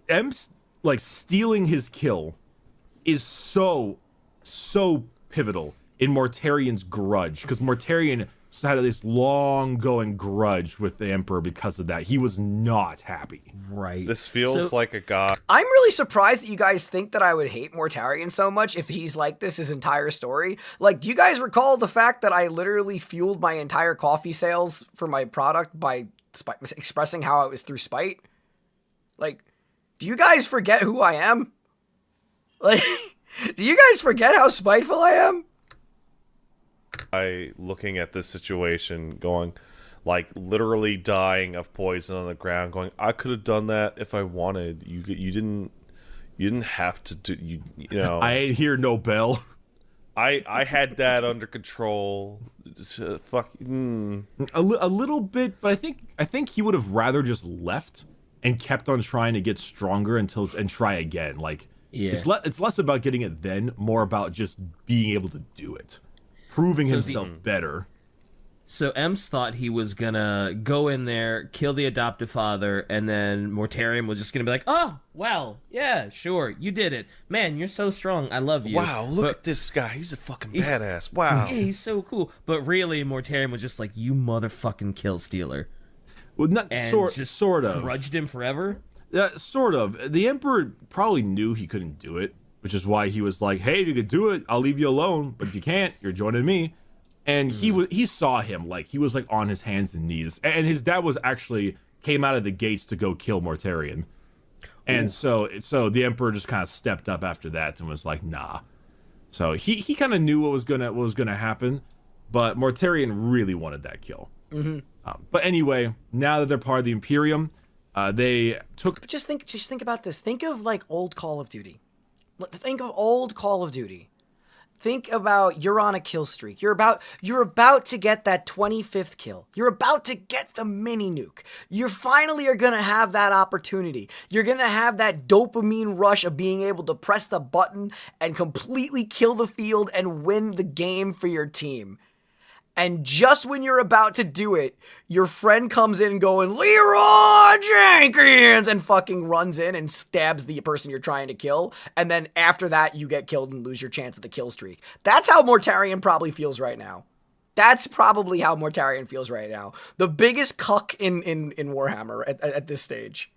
M's like stealing his kill is so pivotal in Mortarion's grudge, because Mortarion had this long-going grudge with the Emperor because of that. He was not happy. Right. This feels like a god. I'm really surprised that you guys think that I would hate Mortarion so much if he's like this his entire story. Like, do you guys recall the fact that I literally fueled my entire coffee sales for my product by expressing how it was through spite? Like, do you guys forget who I am? Like, do you guys forget how spiteful I am? Looking at this situation, going, like, literally dying of poison on the ground, going, I could have done that if I wanted. You didn't have to do. You know. I ain't hear no bell. I had that under control. A little bit, but I think he would have rather just left and kept on trying to get stronger and try again. Like, it's less about getting it then, more about just being able to do it. Proving himself better. So Ems thought he was gonna go in there, kill the adoptive father, and then Mortarion was just gonna be like, oh, well, yeah, sure, you did it. Man, you're so strong. I love you. Wow, look at this guy. He's a fucking badass. Wow. Yeah, he's so cool. But really, Mortarion was just like, you motherfucking kill stealer. Well, not And sort of. grudged him forever? Sort of. The Emperor probably knew he couldn't do it, which is why he was like, hey, you could do it, I'll leave you alone, but if you can't, you're joining me. And he saw him, like, he was like on his hands and knees, and his dad came out of the gates to go kill Mortarion. And so the Emperor just kind of stepped up after that and was like, nah. So he kind of knew what was gonna happen, but Mortarion really wanted that kill. But anyway, now that they're part of the Imperium, they took. But just think about this. Think of like old Call of Duty. Think of old Call of Duty. Think about you're on a kill streak. You're about to get that 25th kill. You're about to get the mini nuke. You finally are going to have that opportunity. You're going to have that dopamine rush of being able to press the button and completely kill the field and win the game for your team. And just when you're about to do it, your friend comes in going, Leroy Jenkins, and fucking runs in and stabs the person you're trying to kill. And then after that, you get killed and lose your chance at the kill streak. That's how Mortarion probably feels right now. That's probably how Mortarion feels right now. The biggest cuck in Warhammer at this stage.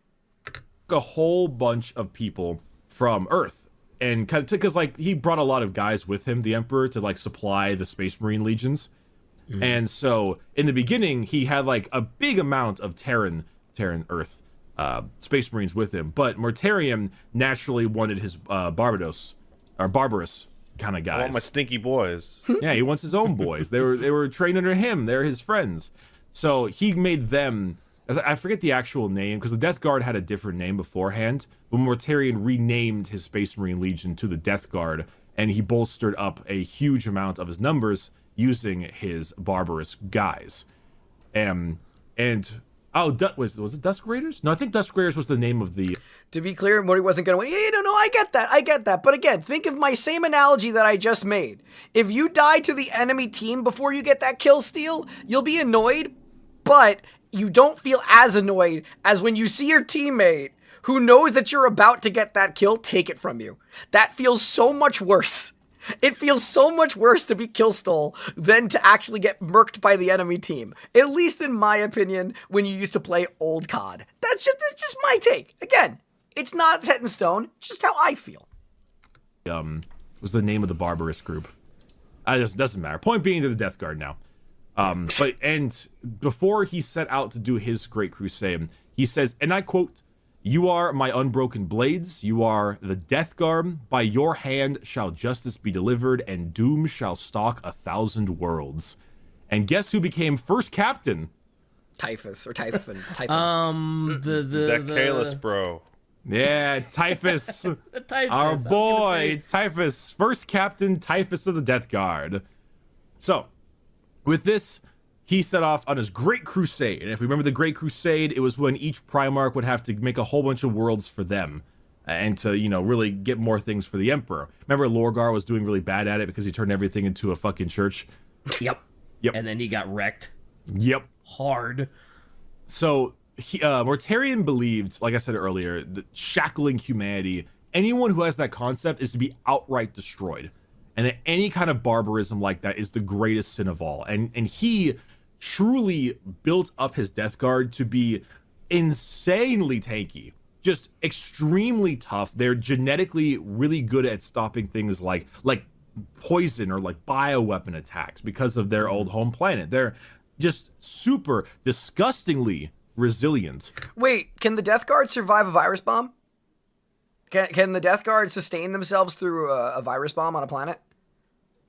A whole bunch of people from Earth. And kind of because, like, he brought a lot of guys with him, the Emperor, to, like, supply the Space Marine legions. And so, in the beginning, he had, like, a big amount of Terran Earth Space Marines with him. But Mortarion naturally wanted his barbarous kind of guys. I want my stinky boys. Yeah, he wants his own boys. They were trained under him. They're his friends. So he made them. I forget the actual name because the Death Guard had a different name beforehand. But Mortarion renamed his Space Marine Legion to the Death Guard, and he bolstered up a huge amount of his numbers using his barbarous guys. Was it Dusk Raiders? No, I think Dusk Raiders was the name of the. To be clear, Morty wasn't going to win. Yeah, no, I get that. But again, think of my same analogy that I just made. If you die to the enemy team before you get that kill steal, you'll be annoyed. But you don't feel as annoyed as when you see your teammate who knows that you're about to get that kill take it from you. That feels so much worse. It feels so much worse to be kill stole than to actually get murked by the enemy team. At least in my opinion, when you used to play old COD. That's just my take. Again, it's not set in stone, just how I feel. Was the name of the barbarous group. It doesn't matter. Point being, to the Death Guard now. And before he set out to do his great crusade, he says, and I quote, "You are my unbroken blades, you are the Death Guard, by your hand shall justice be delivered, and doom shall stalk 1,000 worlds." And guess who became first captain? Typhus, or Typhon. That Kalis, bro. Yeah, Typhus. Typhus, Our boy, Typhus. First captain, Typhus of the Death Guard. So, with this, he set off on his Great Crusade. And if we remember the Great Crusade, it was when each Primarch would have to make a whole bunch of worlds for them. And to, really get more things for the Emperor. Remember Lorgar was doing really bad at it because he turned everything into a fucking church? Yep. Yep. And then he got wrecked. Yep. Hard. So, Mortarion believed, like I said earlier, that shackling humanity, anyone who has that concept is to be outright destroyed. And that any kind of barbarism like that is the greatest sin of all. And he truly built up his Death Guard to be insanely tanky. Just extremely tough. They're genetically really good at stopping things like poison or like bioweapon attacks because of their old home planet. They're just super disgustingly resilient. Wait, can the Death Guard survive a virus bomb? Can the Death Guard sustain themselves through a virus bomb on a planet?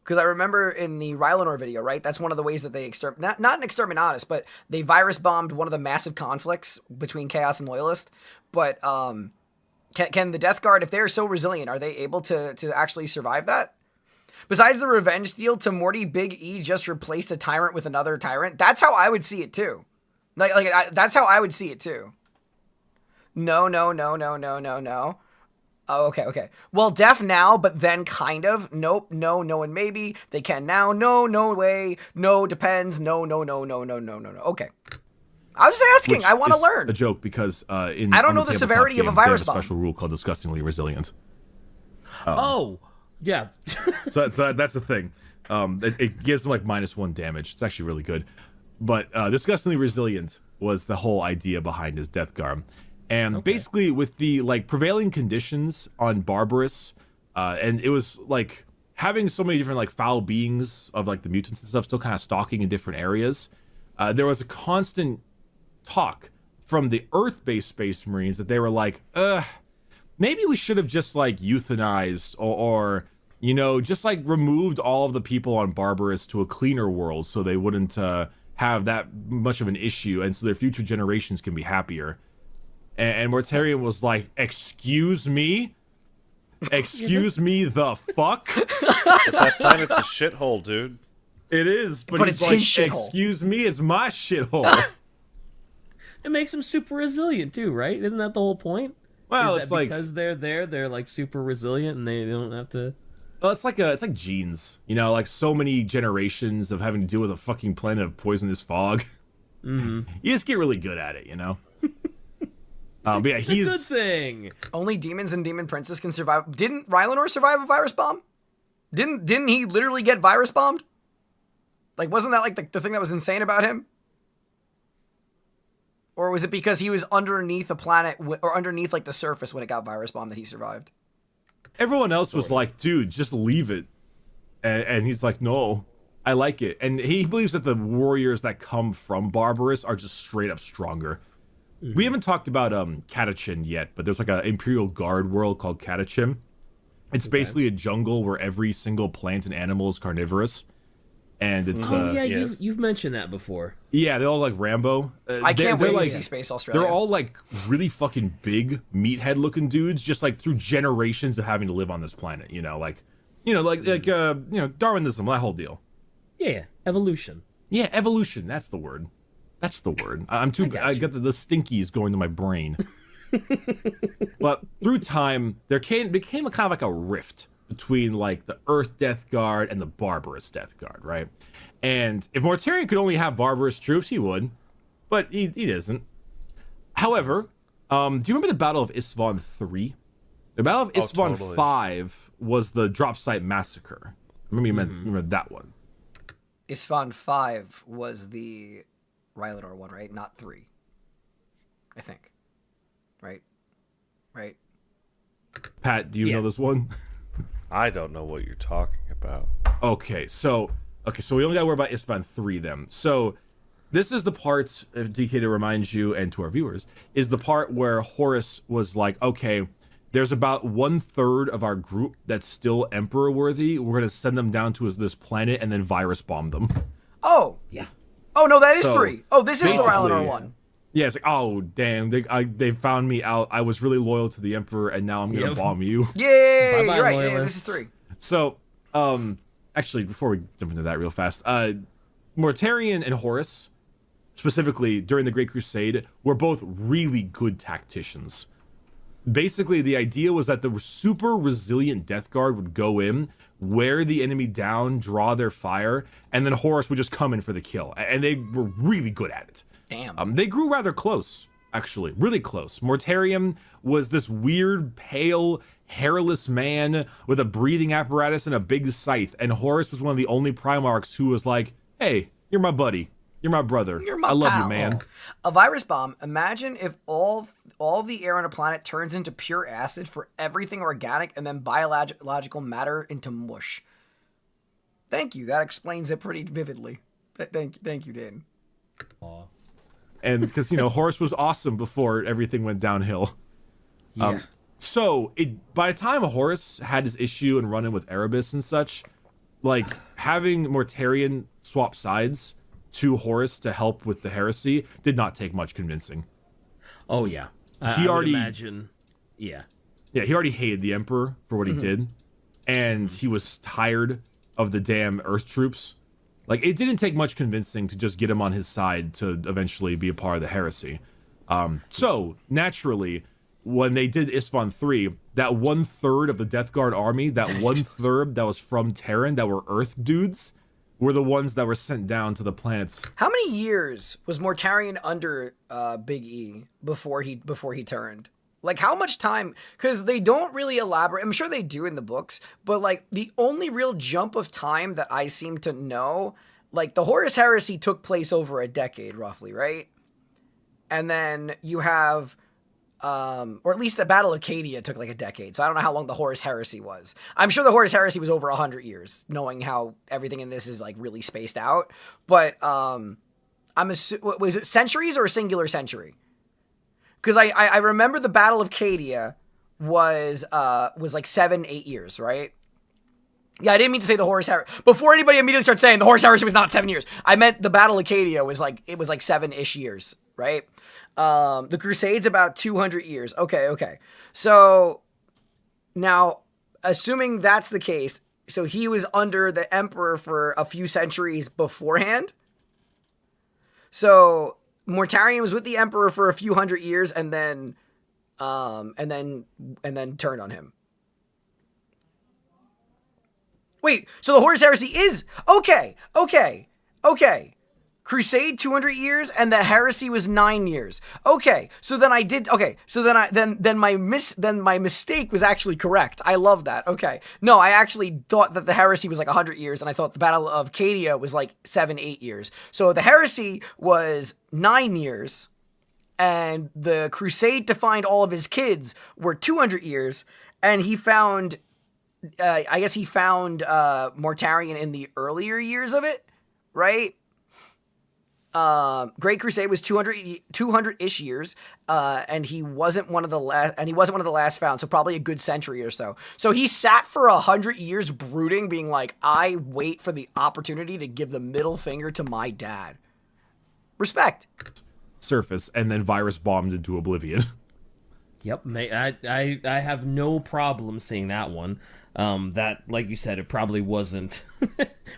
Because I remember in the Rylanor video, right? That's one of the ways that they not an exterminatus, but they virus bombed one of the massive conflicts between Chaos and Loyalist. But can the Death Guard, if they're so resilient, are they able to actually survive that? Besides the revenge steal, to Morty, Big E just replaced a tyrant with another tyrant. That's how I would see it too. That's how I would see it too. No. Oh, okay. Well, def now, but then kind of. Nope, no, and maybe. They can now. No way. No, depends. No. Okay. I was just asking. Which I want to is learn. a joke because I don't know the severity of a virus they have bomb. a special rule called disgustingly resilient. Oh, yeah. So that's the thing. It gives them like -1 damage. It's actually really good. But disgustingly resilient was the whole idea behind his Death Guard. And basically with the prevailing conditions on Barbarous, and it was like having so many different foul beings of the mutants and stuff still kind of stalking in different areas, there was a constant talk from the Earth-based Space Marines that they were like, maybe we should have just euthanized or just removed all of the people on Barbarous to a cleaner world so they wouldn't have that much of an issue and so their future generations can be happier. And Mortarion was like, excuse me? Excuse me the fuck? That planet's a shithole, dude. It is, but it's he's his shithole. excuse me, it's my shithole. It makes them super resilient too, right? Isn't that the whole point? Well, Is that because they're there, they're super resilient and they don't have to. Well, it's like genes, so many generations of having to deal with a fucking planet of poisonous fog. Mm-hmm. You just get really good at it, But yeah, It's a good thing. Only demons and demon princes can survive. Didn't Rylanor survive a virus bomb? Didn't he literally get virus bombed? Wasn't that the thing that was insane about him? Or was it because he was underneath a planet or underneath the surface when it got virus bombed that he survived? Everyone else was like, dude, just leave it. And he's like, no, I like it. And he believes that the warriors that come from Barbarous are just straight up stronger. Mm-hmm. We haven't talked about Catachin yet, but there's an Imperial Guard world called Catachin. It's basically a jungle where every single plant and animal is carnivorous. And it's you've mentioned that before. Yeah, they're all like Rambo. I can't wait to see Space Australia. They're all really fucking big meathead looking dudes, just through generations of having to live on this planet. Darwinism, that whole deal. Yeah, evolution. Yeah, evolution. That's the word. That's the word. I got the stinkies going to my brain. But through time, there became a kind of a rift between the Earth Death Guard and the Barbarous Death Guard, right? And if Mortarion could only have Barbarous troops, he would. but he isn't. However, do you remember the Battle of Isstvan 3? The Battle of Isstvan totally. 5 was the drop site massacre. Remember that one. Isfahan 5 was the Rylanor one, right? Not 3. I think. Right? Pat, do you Yeah. know this one? I don't know what you're talking about. Okay, so we only gotta worry about Isstvan 3 then. So this is the part, if DK to remind you and to our viewers, is the part where Horus was like, okay, there's about 1/3 of our group that's still Emperor worthy. We're gonna send them down to this planet and then virus bomb them. Oh! Yeah. Oh, no, that is So, 3. Oh, this is the basically- Rylanor one. Yeah, it's like, oh damn, they found me out. I was really loyal to the Emperor, and now I'm gonna Yep. bomb you. Yay! Bye-bye, You're right. Yeah, this loyalists. is 3. So, actually, before we jump into that real fast, Mortarion and Horus, specifically during the Great Crusade, were both really good tacticians. Basically, the idea was that the super resilient Death Guard would go in, wear the enemy down, draw their fire, and then Horus would just come in for the kill. And they were really good at it. Damn. They grew rather close, actually, really close. Mortarion was this weird, pale, hairless man with a breathing apparatus and a big scythe, and Horus was one of the only Primarchs who was like, hey, you're my buddy. You're my brother. You're my I love pal. you, man. A virus bomb. Imagine if all the air on a planet turns into pure acid for everything organic and then biological matter into mush. Thank you. That explains it pretty vividly. Thank you, Dan. And because, Horus was awesome before everything went downhill. Yeah. So, by the time Horus had his issue and run in with Erebus and such, like, having Mortarion swap sides to Horus to help with the heresy did not take much convincing. Oh yeah. He I would already- imagine. Yeah. Yeah, he already hated the Emperor for what he did, and he was tired of the damn Earth troops. Like, it didn't take much convincing to just get him on his side to eventually be a part of the heresy. So, naturally, when they did Isstvan 3, that 1/3 of the Death Guard army, that 1/3 that was from Terran, that were Earth dudes, were the ones that were sent down to the planets. How many years was Mortarion under Big E before he turned? Like, how much time? Because they don't really elaborate. I'm sure they do in the books, but like the only real jump of time that I seem to know, like the Horus Heresy took place over a decade, roughly, right? And then you have, or at least the Battle of Cadia took like a decade. So I don't know how long the Horus Heresy was. I'm sure the Horus Heresy was over 100 years, knowing how everything in this is like really spaced out. But was it centuries or a singular century? Because I remember the Battle of Cadia was like 7-8 years, right? Yeah, I didn't mean to say the Horus Heresy. Before anybody immediately starts saying the Horus Heresy was not 7 years, I meant the Battle of Cadia was like 7-ish years, right? The Crusades about 200 years. Okay. So now, assuming that's the case, so he was under the Emperor for a few centuries beforehand. So Mortarion was with the Emperor for a few hundred years and then turned on him. Wait, so the Horus Heresy is okay. Crusade 200 years and the heresy was 9 years. Okay, so then I did. Okay, so then my mistake was actually correct. I love that. Okay, no, I actually thought that the heresy was like 100 years, and I thought the Battle of Cadia was like 7-8 years. So the heresy was 9 years, and the crusade to find all of his kids were 200 years, and he found. I guess he found Mortarion in the earlier years of it, right? Great Crusade was 200-ish years, and he wasn't one of the last found, so probably a good century or so. So he sat for 100 years brooding, being like, I wait for the opportunity to give the middle finger to my dad. Respect. Surface, and then virus bombed into oblivion. Yep, I have no problem seeing that one. That, like you said, it probably wasn't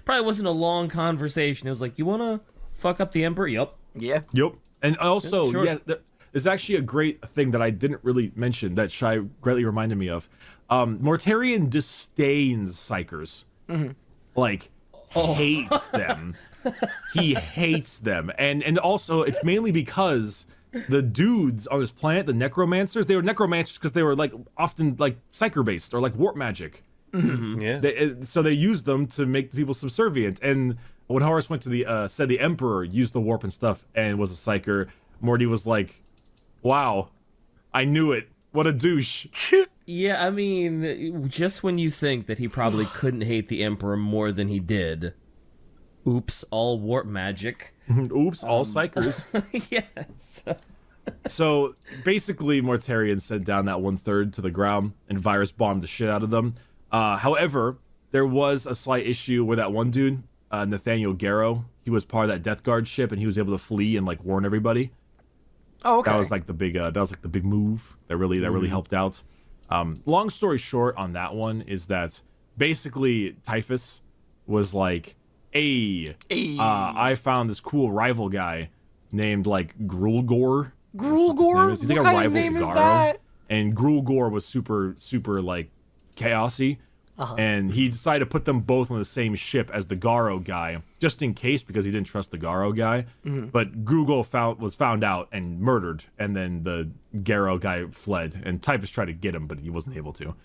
a long conversation. It was like, you wanna fuck up the Emperor? Yep. Yeah. Yep. And also, Sure. there's actually a great thing that I didn't really mention that Shai greatly reminded me of. Mortarion disdains psychers. Like, hates them. He hates them, and also it's mainly because the dudes on this planet, the necromancers, they were necromancers because they were like often like psyker based or like warp magic. Yeah. So they used them to make the people subservient. And when Horus went to the said the Emperor used the warp and stuff and was a psyker, Morty was like, "Wow, I knew it. What a douche." Yeah, I mean, just when you think that he probably couldn't hate the Emperor more than he did, oops, all warp magic. Oops, all psychers. Yes. So basically, Mortarion sent down that 1/3 to the ground and virus bombed the shit out of them. However, there was a slight issue with that one dude, Nathaniel Garrow. He was part of that Death Guard ship, and he was able to flee and like warn everybody. Oh, okay. That was like the big move that really helped out. Long story short on that one is that basically Typhus was like, I found this cool rival guy named like Grulgor. Grulgor? He's like What a kind of rival name to is Garo. that? And Grulgor was super like chaosy. And he decided to put them both on the same ship as the Garo guy, just in case, because he didn't trust the Garo guy. But Grulgor was found out and murdered, and then the Garo guy fled, and Typhus tried to get him, but he wasn't able to.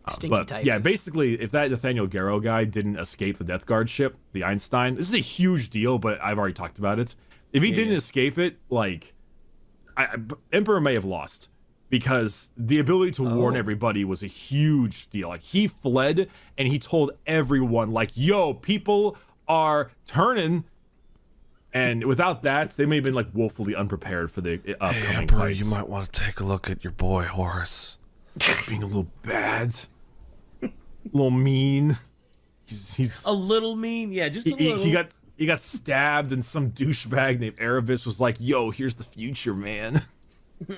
Stinky Typhus. Yeah, basically, if that Nathaniel Garrow guy didn't escape the Death Guard ship, the Einstein, this is a huge deal, but I've already talked about it. If he didn't escape it, like, Emperor may have lost. Because the ability to warn everybody was a huge deal. Like, he fled, and he told everyone, like, yo, people are turning. And without that, they may have been, like, woefully unprepared for the upcoming Emperor, fights. you might want to take a look at your boy, Horus. Being a little bad. A little mean. He's A little mean? Yeah, just a little. he got stabbed, and some douchebag named Erebus was like, yo, here's the future, man.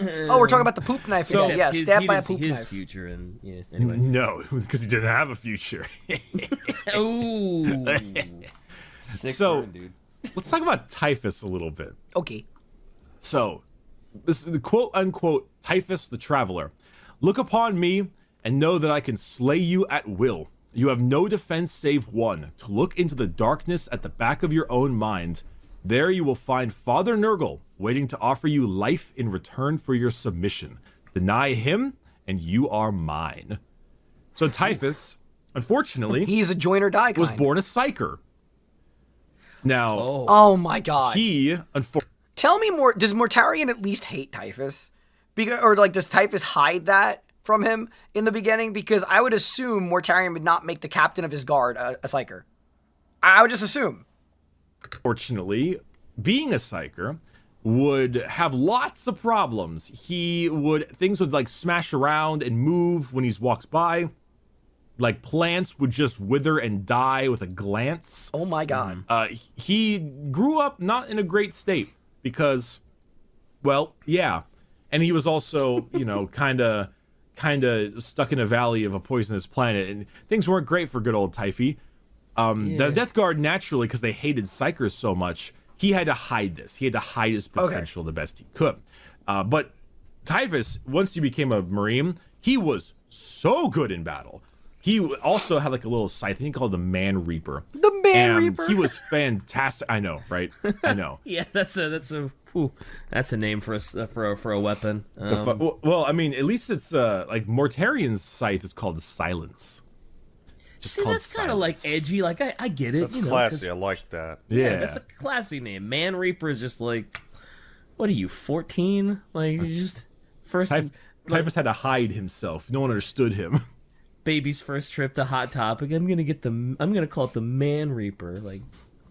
Oh, we're talking about the poop knife. Except yeah, his- stabbed he by a didn't see poop his knife. future, and yeah. Anyway. No, because he didn't have a future. Ooh. Sick So- burn, dude. Let's talk about Typhus a little bit. Okay. So, this is the quote unquote Typhus the Traveler. Look upon me and know that I can slay you at will. You have no defense save one, to look into the darkness at the back of your own mind. There you will find Father Nurgle waiting to offer you life in return for your submission. Deny him, and you are mine. So Typhus, unfortunately, He's a join or die kind. was born a psyker. Now, Oh my god. he, unfortunately, Tell me more. Does Mortarion at least hate Typhus? Or like, does Typhus hide that from him in the beginning? Because I would assume Mortarion would not make the captain of his guard a psyker. I would just assume. Unfortunately, being a psyker would have lots of problems. Things would like smash around and move when he walks by. Like plants would just wither and die with a glance. Oh my god. He grew up not in a great state because, well, yeah. And he was also, kind of stuck in a valley of a poisonous planet, and things weren't great for good old Typhy. The Death Guard, naturally, because they hated psychers so much, he had to hide this. He had to hide his potential the best he could. But Typhus, once he became a Marine, he was so good in battle. He also had like a little scythe, I think called the Man Reaper. The Man And Reaper. He was fantastic. I know, right? I know. Yeah, that's a name for a weapon. Well, I mean, at least it's like Mortarion's scythe is called Silence. Just See, called that's kind of like Silence. edgy. Like I get it. That's you know, classy. 'cause- I like that. Yeah, that's a classy name. Man Reaper is just like, what are you, 14? Like, you just first Typhus had to hide himself. No one understood him. baby's first trip to Hot Topic. I'm gonna call it the Man Reaper. Like,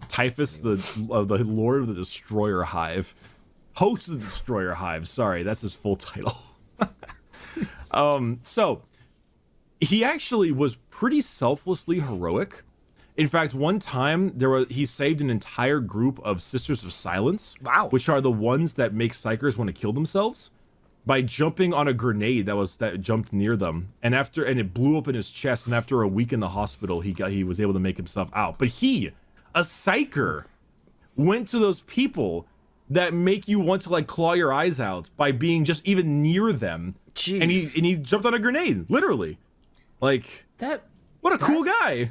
Typhus, the Lord of the Destroyer Hive. Host of the Destroyer Hive. Sorry, that's his full title. So he actually was pretty selflessly heroic. In fact, one time he saved an entire group of Sisters of Silence. Wow. Which are the ones that make psychers want to kill themselves by jumping on a grenade that jumped near them, and it blew up in his chest. And after a week in the hospital, he was able to make himself out. But he, a psyker, went to those people that make you want to like claw your eyes out by being just even near them. Jeez. And he jumped on a grenade, literally. Like, that what a cool guy.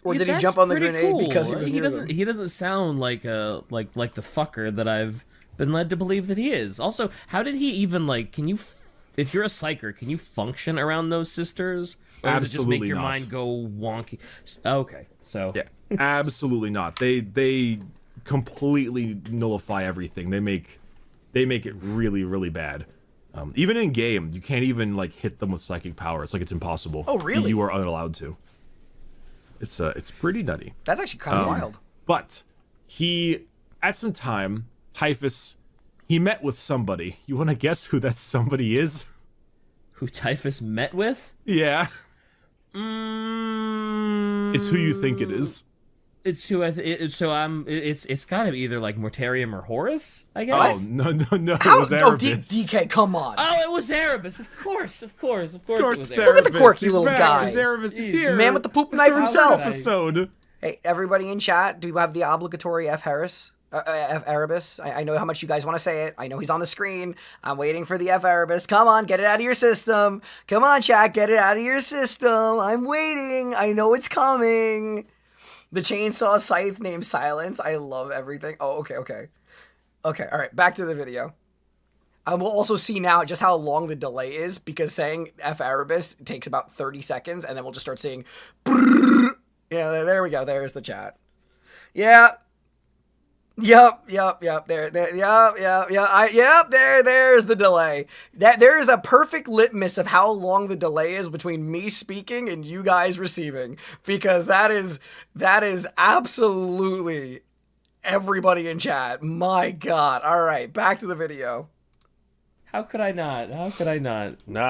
Or did he That's jump on the pretty grenade cool. because he was near doesn't them? he doesn't sound like the fucker that I've been led to believe that he is. Also, how did he even if you're a psyker, can you function around those sisters? Or does it just make Absolutely your not. mind go wonky? Okay, so Yeah, absolutely not. They completely nullify everything. They make it really, really bad. Even in game, you can't even hit them with psychic powers. It's impossible. Oh, really? You are unallowed to. It's pretty nutty. That's actually kind of wild. But he, at some time, Typhus, he met with somebody. You want to guess who that somebody is? who Typhus met with? Yeah. It's who you think it is. It's who it's got to be either Mortarion or Horus, I guess. Oh, no, it How? was Oh, Erebus. DK, come on. Oh, it was Erebus. Of course it was it's Erebus. Look at the quirky He's little back. guy. It's Erebus is here. Man with the poop knife himself. Episode. Hey, everybody in chat, do you have the obligatory F. Harris? F. Erebus? I know how much you guys want to say it. I know he's on the screen. I'm waiting for the F. Erebus. Come on, get it out of your system. Come on, chat, get it out of your system. I'm waiting. I know it's coming. The chainsaw scythe named Silence. I love everything. Oh, okay. Okay, all right, back to the video. I will also see now just how long the delay is, because saying F. Erebus takes about 30 seconds, and then we'll just start seeing... Yeah, there we go. There's the chat. Yeah. Yep. There's the delay. There is a perfect litmus of how long the delay is between me speaking and you guys receiving, because that is absolutely everybody in chat. My God. All right, back to the video. How could I not? Now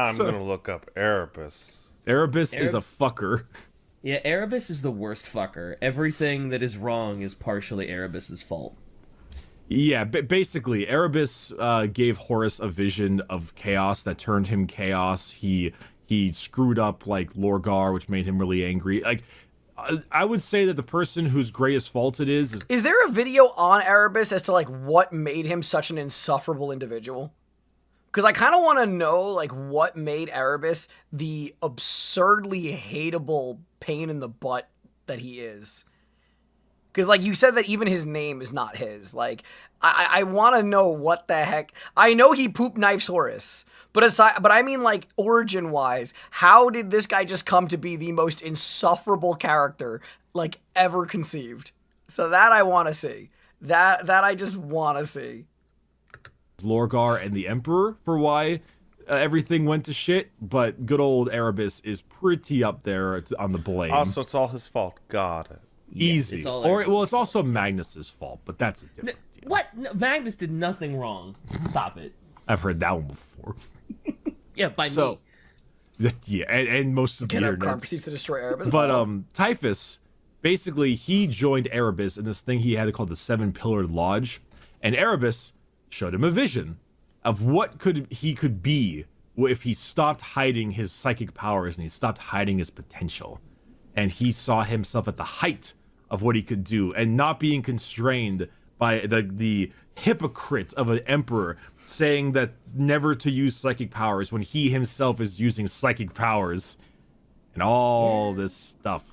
I'm gonna look up Erebus. Erebus is a fucker. Yeah, Erebus is the worst fucker. Everything that is wrong is partially Erebus's fault. Yeah, basically, Erebus gave Horus a vision of chaos that turned him chaos. He screwed up Lorgar, which made him really angry. I would say that the person whose greatest fault it is... Is there a video on Erebus as to what made him such an insufferable individual? Because I kind of want to know, what made Erebus the absurdly hateable pain in the butt that he is. Because, you said that even his name is not his. I want to know what the heck. I know he poop knifes Horus. But I mean, origin-wise, how did this guy just come to be the most insufferable character, ever conceived? So that I want to see. That I just want to see. Lorgar and the Emperor for why everything went to shit, but good old Erebus is pretty up there on the blame. Also, it's all his fault. Got it. Easy. It's all Or Erebus's it's also Magnus's fault, but that's a different deal. What? No, Magnus did nothing wrong. Stop it. I've heard that one before. Yeah, by me. Yeah, and most of the Get up, internet. Karm proceeds to destroy Erebus. But Typhus, basically, he joined Erebus in this thing he had called the Seven-Pillared Lodge, and Erebus showed him a vision of what he could be if he stopped hiding his psychic powers and he stopped hiding his potential. And he saw himself at the height of what he could do, and not being constrained by the hypocrite of an emperor saying that never to use psychic powers when he himself is using psychic powers and all this stuff.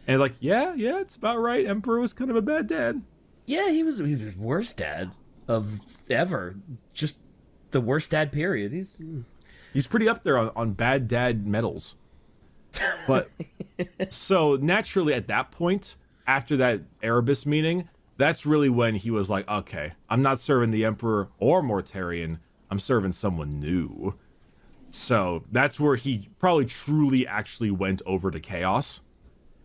And it's yeah, it's about right. Emperor was kind of a bad dad. Yeah, he was the worst dad of ever. Just the worst dad, period. He's pretty up there on bad dad medals. But so naturally at that point, after that Erebus meeting, that's really when he was okay, I'm not serving the Emperor or Mortarion, I'm serving someone new. So that's where he probably truly actually went over to Chaos.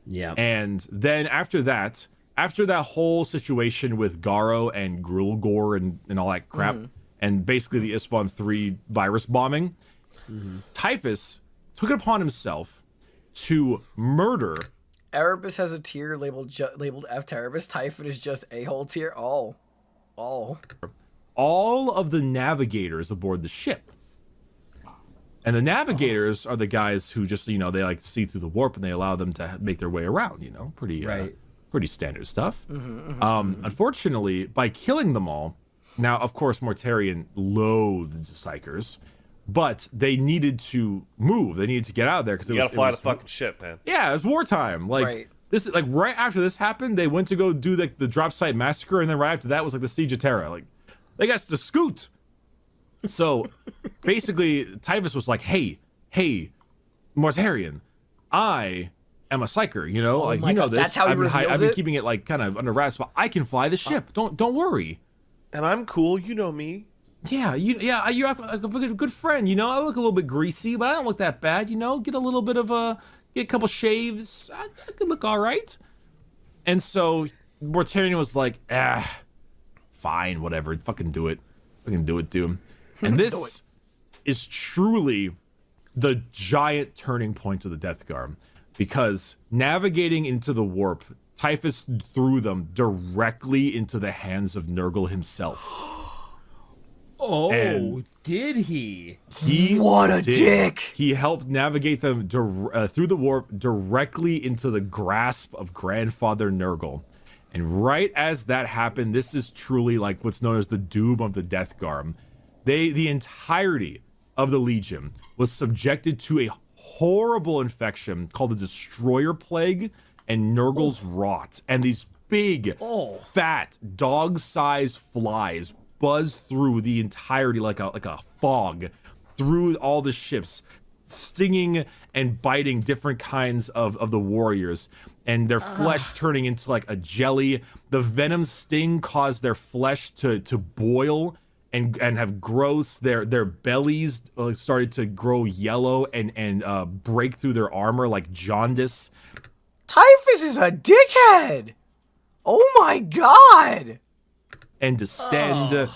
Yeah. And then after that whole situation with Garo and Grulgor and all that crap, and basically the Isfon 3 virus bombing, Typhus took it upon himself to murder. Erebus has a tier labeled F. Erebus. Typhon is just a-hole tier. Oh. All of the navigators aboard the ship. And the navigators are the guys who just, they see through the warp and they allow them to make their way around, pretty standard stuff. Unfortunately, by killing them all, now, of course, Mortarion loathed the Psychers, but they needed to move. They needed to get out of there because You gotta fly the fucking ship, man. Yeah, it was wartime. Right. This is like right after this happened, they went to go do like the drop site massacre, and then right after that was like the siege of Terra. Like they got to scoot. So basically, Typhus was like, "Hey, Mortarion, I am a psyker. You know, like you know God, this. that's how he I've been it? keeping it like kind of under wraps, but I can fly the ship. Don't worry." And I'm cool, you know me. Yeah, you're a good friend. You know, I look a little bit greasy, but I don't look that bad. You know, get a couple shaves. I could look all right. And so Mortarion was like, fine, whatever, fucking do it, dude. And this is truly the giant turning point of the Death Guard, because navigating into the warp, Typhus threw them directly into the hands of Nurgle himself. Oh, And did he? What a dick! He helped navigate them through the warp directly into the grasp of Grandfather Nurgle. And right as that happened, this is truly like what's known as the doom of the Death Guard. The entirety of the Legion was subjected to a horrible infection called the Destroyer Plague and Nurgle's Rot. And these big, fat, dog-sized flies buzz through the entirety like a fog through all the ships, stinging and biting different kinds of the warriors, and their flesh turning into like a jelly. The venom sting caused their flesh to boil and have gross. Their bellies started to grow yellow and break through their armor like jaundice. Typhus is a dickhead! Oh my god! And distend,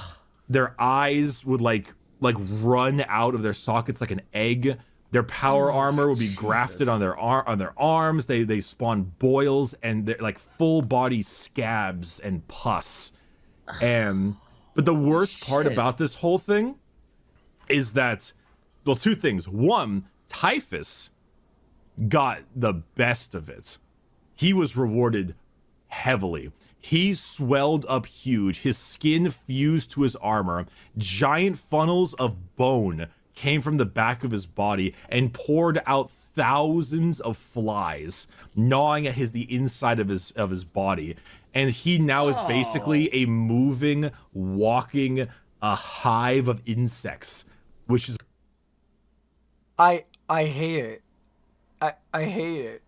their eyes would like run out of their sockets like an egg. Their power armor would be grafted on their arms. They spawn boils and they're like full body scabs and pus. But the worst part about this whole thing is that, well, two things. One, Typhus got the best of it. He was rewarded heavily. He swelled up huge. His skin fused to his armor. Giant funnels of bone came from the back of his body and poured out thousands of flies, gnawing at the inside of his body. And he now is basically a moving, walking, a hive of insects, which is... I hate it. I hate it.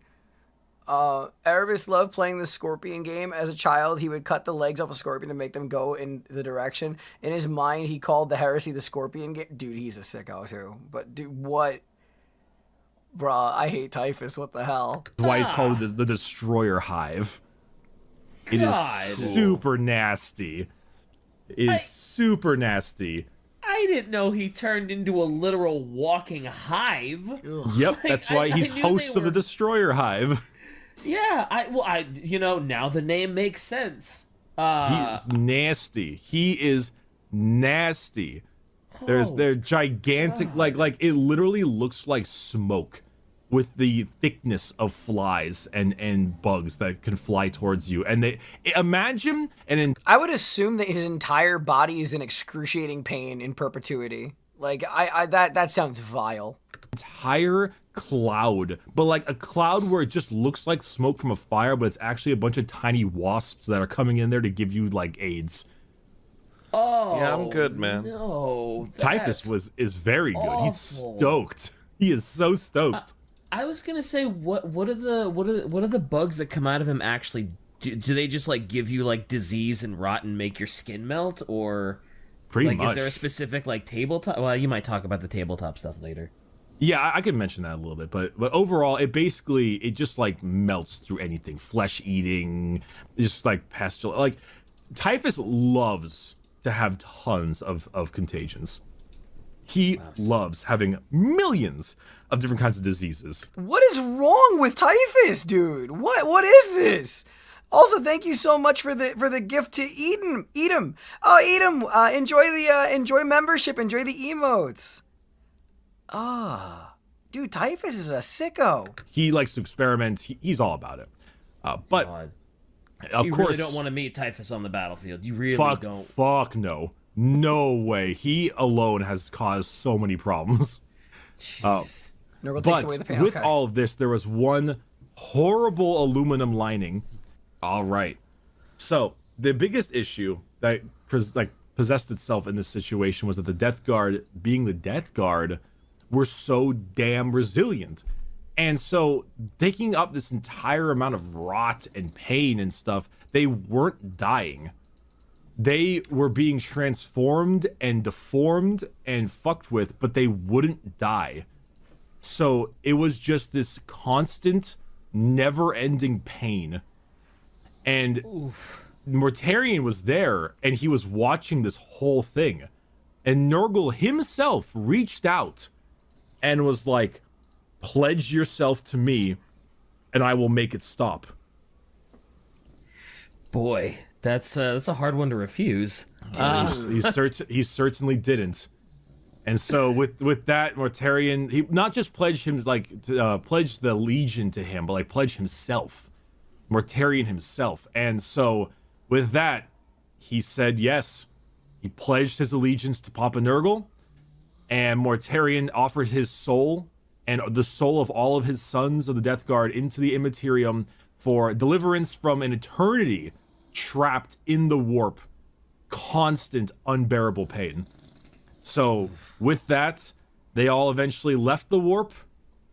Erebus loved playing the Scorpion game. As a child, he would cut the legs off a scorpion to make them go in the direction. In his mind, he called the heresy the Scorpion game. Dude, he's a sicko too. But dude, what? Bruh, I hate Typhus. What the hell? why he's called the Destroyer Hive. It is super nasty. It is super nasty. I didn't know he turned into a literal walking hive. Yep, that's why he's host of the Destroyer Hive. Yeah, now the name makes sense. He's nasty. He is nasty. They're gigantic, like it literally looks like smoke with the thickness of flies and bugs that can fly towards you. And they imagine I would assume that his entire body is in excruciating pain in perpetuity. Like that sounds vile. Entire cloud, but like a cloud where it just looks like smoke from a fire, but it's actually a bunch of tiny wasps that are coming in there to give you like AIDS. Oh, Yeah, I'm good, man. No, Typhus is very good. awful. He's stoked. He is so stoked. I was gonna say, what are the bugs that come out of him actually? Do they just like give you like disease and rot and make your skin melt, or Pretty like much. is there a specific like tabletop? Well, you might talk about the tabletop stuff later. Yeah, I can mention that a little bit, but overall, it just like melts through anything, flesh eating, just like pestilence. Like Typhus loves to have tons of contagions. He loves having millions of different kinds of diseases. What is wrong with Typhus, dude? What is this? Also, thank you so much for the gift to Edom. Oh, Edom, enjoy membership, enjoy the emotes. Dude, Typhus is a sicko. He likes to experiment. He's all about it. But God. of You course, really don't want to meet Typhus on the battlefield. You really don't. Fuck no. No way. He alone has caused so many problems. Nurgle takes But away the pain. with Okay. all of this, there was one horrible aluminum lining. All right. So the biggest issue that possessed itself in this situation was that the Death Guard, being the Death Guard, were so damn resilient. And so taking up this entire amount of rot and pain and stuff, they weren't dying. They were being transformed and deformed and fucked with, but they wouldn't die. So it was just this constant, never-ending pain. And Mortarion was there, and he was watching this whole thing. And Nurgle himself reached out and was like, pledge yourself to me, and I will make it stop. Boy, that's a hard one to refuse. He certainly didn't. And so with that, Mortarion, he not just pledged him pledge the Legion to him, but like pledge himself, Mortarion himself. And so with that, he said yes. He pledged his allegiance to Papa Nurgle, and Mortarion offered his soul and the soul of all of his sons of the Death Guard into the Immaterium for deliverance from an eternity trapped in the warp, constant, unbearable pain. So with that, they all eventually left the warp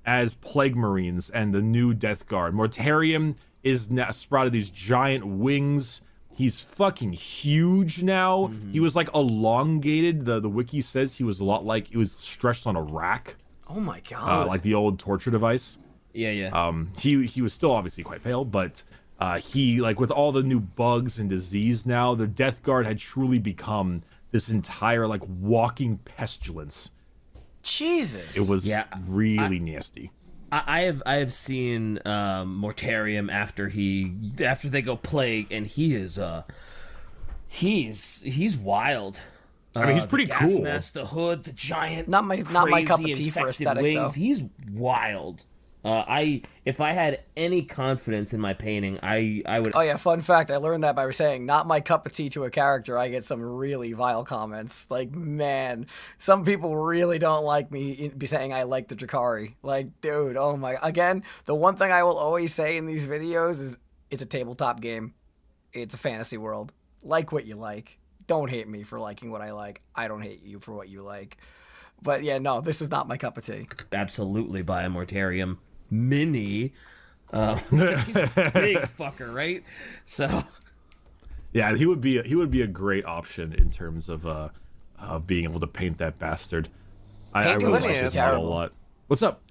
as Plague Marines and the new Death Guard. Mortarion is now sprouted these giant wings. He's fucking huge now. He was like elongated. The wiki says he was a lot like he was stretched on a rack. Oh my god! Like the old torture device. Yeah. He was still obviously quite pale, but he, like, with all the new bugs and disease now, the Death Guard had truly become this entire like walking pestilence. Jesus. It was really nasty. I have seen Mortarion after they go plague, and he's wild. I mean, he's pretty the gas cool. mask, the hood, the giant, not my cup of tea for infected aesthetic wings. though. He's wild. If I had any confidence in my painting, I would. Oh yeah, fun fact, I learned that by saying not my cup of tea to a character. I get some really vile comments. Like, man, some people really don't like me be saying I like the Drakari. Like, dude, oh my. Again, the one thing I will always say in these videos is it's a tabletop game. It's a fantasy world. Like what you like. Don't hate me for liking what I like. I don't hate you for what you like. But yeah, no, this is not my cup of tea. Absolutely buy a Mortarion mini. He's a big fucker, right? So yeah, he would be a great option in terms of being able to paint that bastard. I really like this model a lot. What's up?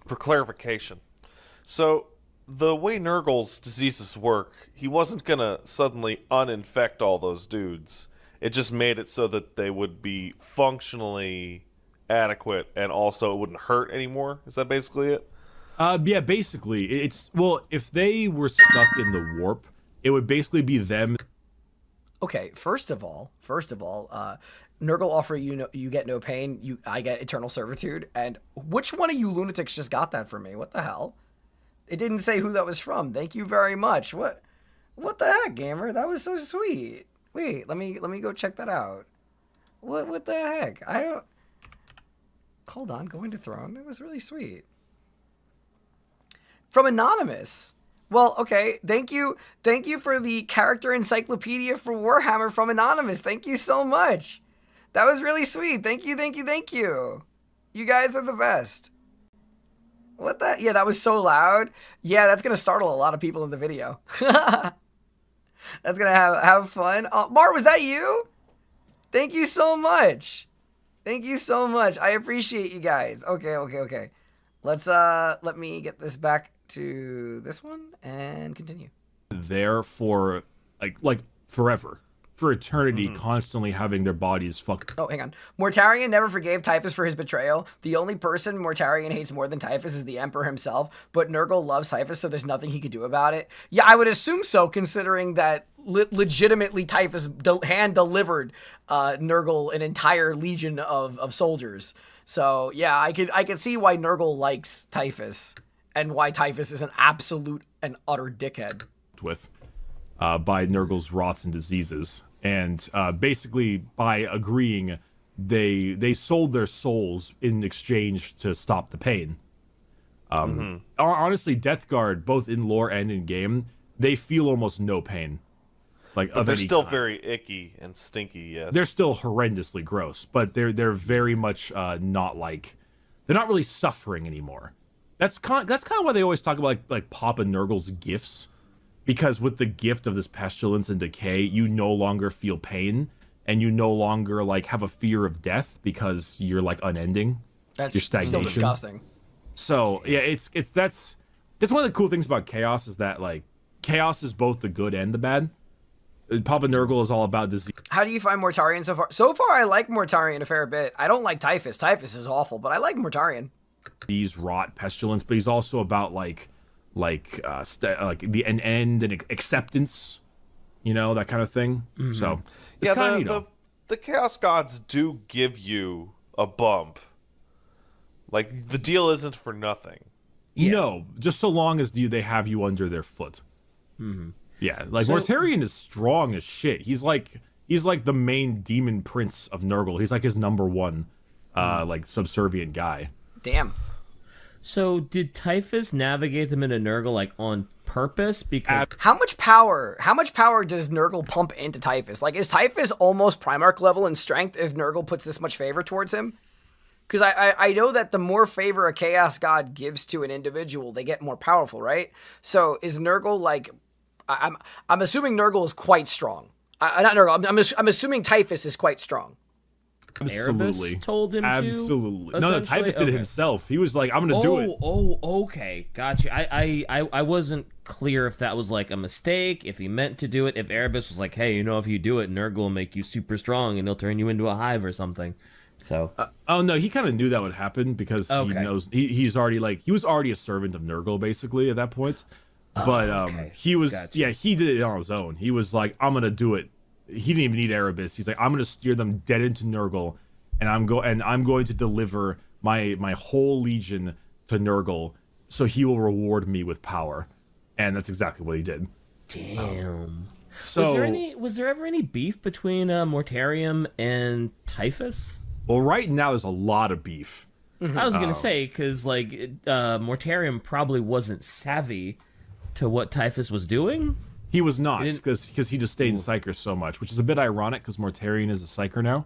For clarification, so the way Nurgle's diseases work, he wasn't gonna suddenly uninfect all those dudes. It just made it so that they would be functionally adequate, and also it wouldn't hurt anymore. Is that basically it? Yeah, basically. If they were stuck in the warp, it would basically be them. Okay, first of all, Nurgle offer you get no pain, I get eternal servitude, and which one of you lunatics just got that for me? What the hell? It didn't say who that was from. Thank you very much. What the heck, gamer? That was so sweet. Wait, let me go check that out. What the heck? I don't. Hold on, going to Throne. That was really sweet. From Anonymous. Well, okay. Thank you for the character encyclopedia for Warhammer from Anonymous. Thank you so much. That was really sweet. Thank you. You guys are the best. What the? Yeah, that was so loud. Yeah, that's gonna startle a lot of people in the video. That's gonna have fun. Mart, was that you? Thank you so much. I appreciate you guys. Okay. Let me get this back to this one and continue. There for like forever. For eternity, constantly having their bodies fucked. Oh, hang on. Mortarion never forgave Typhus for his betrayal. The only person Mortarion hates more than Typhus is the Emperor himself, but Nurgle loves Typhus, so there's nothing he could do about it. Yeah, I would assume so, considering that legitimately Typhus hand-delivered Nurgle an entire legion of soldiers. So, yeah, I could see why Nurgle likes Typhus, and why Typhus is an absolute and utter dickhead. By Nurgle's rots and diseases. And basically, by agreeing, they sold their souls in exchange to stop the pain. Honestly, Death Guard, both in lore and in game, they feel almost no pain. Like, But of they're any still kind. very icky and stinky, yes. They're still horrendously gross, but they're very much not like, they're not really suffering anymore. That's kind of why they always talk about like Papa Nurgle's gifts, because with the gift of this pestilence and decay, you no longer feel pain, and you no longer like have a fear of death because you're like unending. That's Your still stagnation. disgusting. So yeah, that's one of the cool things about chaos is that like chaos is both the good and the bad. Papa Nurgle is all about disease. How do you find Mortarion so far? So far, I like Mortarion a fair bit. I don't like Typhus. Typhus is awful, but I like Mortarion. Disease, rot, pestilence, but he's also about like the an end and acceptance, you know, that kind of thing. So it's Yeah, kind of the Chaos Gods do give you a bump. Like, the deal isn't for nothing. no, just so long as they have you under their foot. Yeah, like Mortarion is strong as shit. He's like the main demon prince of Nurgle. He's like his number one, like subservient guy. Damn. So did Typhus navigate them into Nurgle like on purpose? Because How much power does Nurgle pump into Typhus? Like, is Typhus almost Primarch level in strength if Nurgle puts this much favor towards him? Because I know that the more favor a Chaos God gives to an individual, they get more powerful, right? So is Nurgle like... I'm assuming Nurgle is quite strong. Not Nurgle. I'm assuming Typhus is quite strong. Absolutely, Erebus told him to, absolutely. No, essentially? Typhus did it Okay. himself. He was like, "I'm gonna do it." Oh, okay, got you. I wasn't clear if that was like a mistake, if he meant to do it, if Erebus was like, hey, you know, if you do it, Nurgle will make you super strong and he'll turn you into a hive or something. So Oh no, he kind of knew that would happen because he Okay. knows he was already a servant of Nurgle basically at that point. But okay. he was Gotcha. he did it on his own. He was like, I'm gonna do it. He didn't even need Erebus. He's like, I'm gonna steer them dead into Nurgle, and I'm going to deliver my whole legion to Nurgle, so he will reward me with power. And that's exactly what he did. damn. So Was there ever any beef between Mortarion and Typhus? well, right now there's a lot of beef. I was gonna say because like Mortarion probably wasn't savvy to what Typhus was doing. He was not, didn't- because he just stayed in Psyker so much, which is a bit ironic because Mortarion is a Psyker now.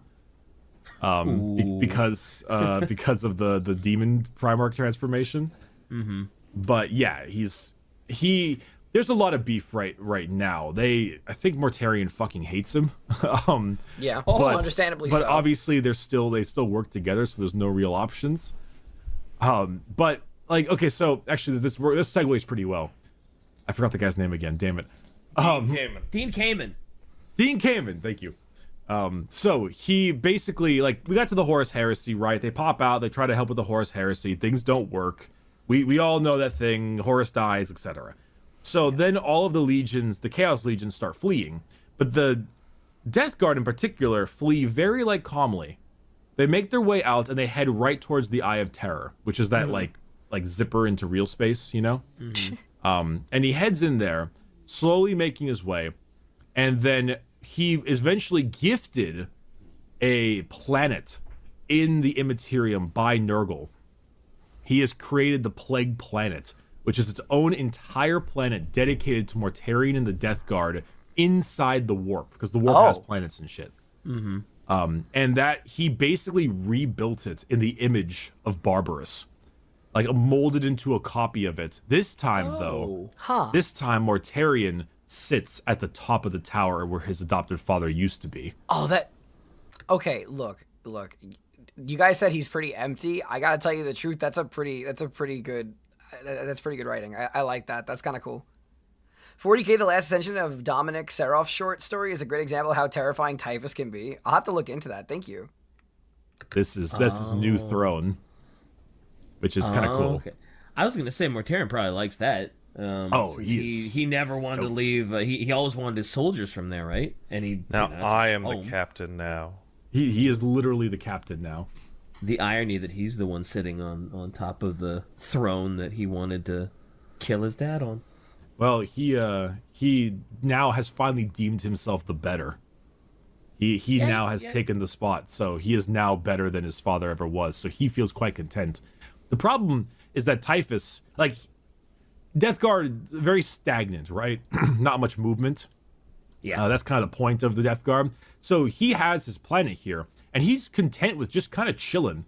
Because of the demon Primarch transformation. Mm-hmm. But yeah, there's a lot of beef right now. I think Mortarion fucking hates him. Yeah. Understandably but so. obviously they still work together, so there's no real options. But like, okay, so actually this segues pretty well. I forgot the guy's name again. Damn it. Dean Kamen. Dean Kamen, thank you. So he basically, like, we got to the Horus Heresy, right? They pop out, they try to help with the Horus Heresy, things don't work. We all know that thing, Horus dies, etc. So then all of the legions, the Chaos Legions, start fleeing. But the Death Guard in particular flee very, like, calmly. They make their way out and they head right towards the Eye of Terror, which is that, like zipper into real space, you know? And he heads in there, slowly making his way, and then he is eventually gifted a planet in the Immaterium by Nurgle. He has created the Plague Planet, which is its own entire planet dedicated to Mortarion and the Death Guard inside the Warp, because the Warp has planets and shit. And that he basically rebuilt it in the image of Barbarous. Like, molded into a copy of it. This time, though, this time Mortarion sits at the top of the tower where his adopted father used to be. Okay, look. You guys said he's pretty empty. I gotta tell you the truth. That's pretty good writing. I like that. That's kind of cool. 40K, the last ascension of Dominic Seroff's short story, is a great example of how terrifying Typhus can be. I'll have to look into that. Thank you. This is his new throne, which is kind of cool. Okay. I was gonna say Mortarion probably likes that. Since he never wanted to leave. He always wanted his soldiers from there, right? And Now that's I his am home. the captain now. He is literally the captain now. The irony that he's the one sitting on top of the throne that he wanted to kill his dad on. Well, he now has finally deemed himself the better. He now has taken the spot, so he is now better than his father ever was. So he feels quite content. The problem is that Typhus, like, Death Guard, very stagnant, right? Not much movement. Yeah. That's kind of the point of the Death Guard. So he has his planet here, and he's content with just kind of chilling.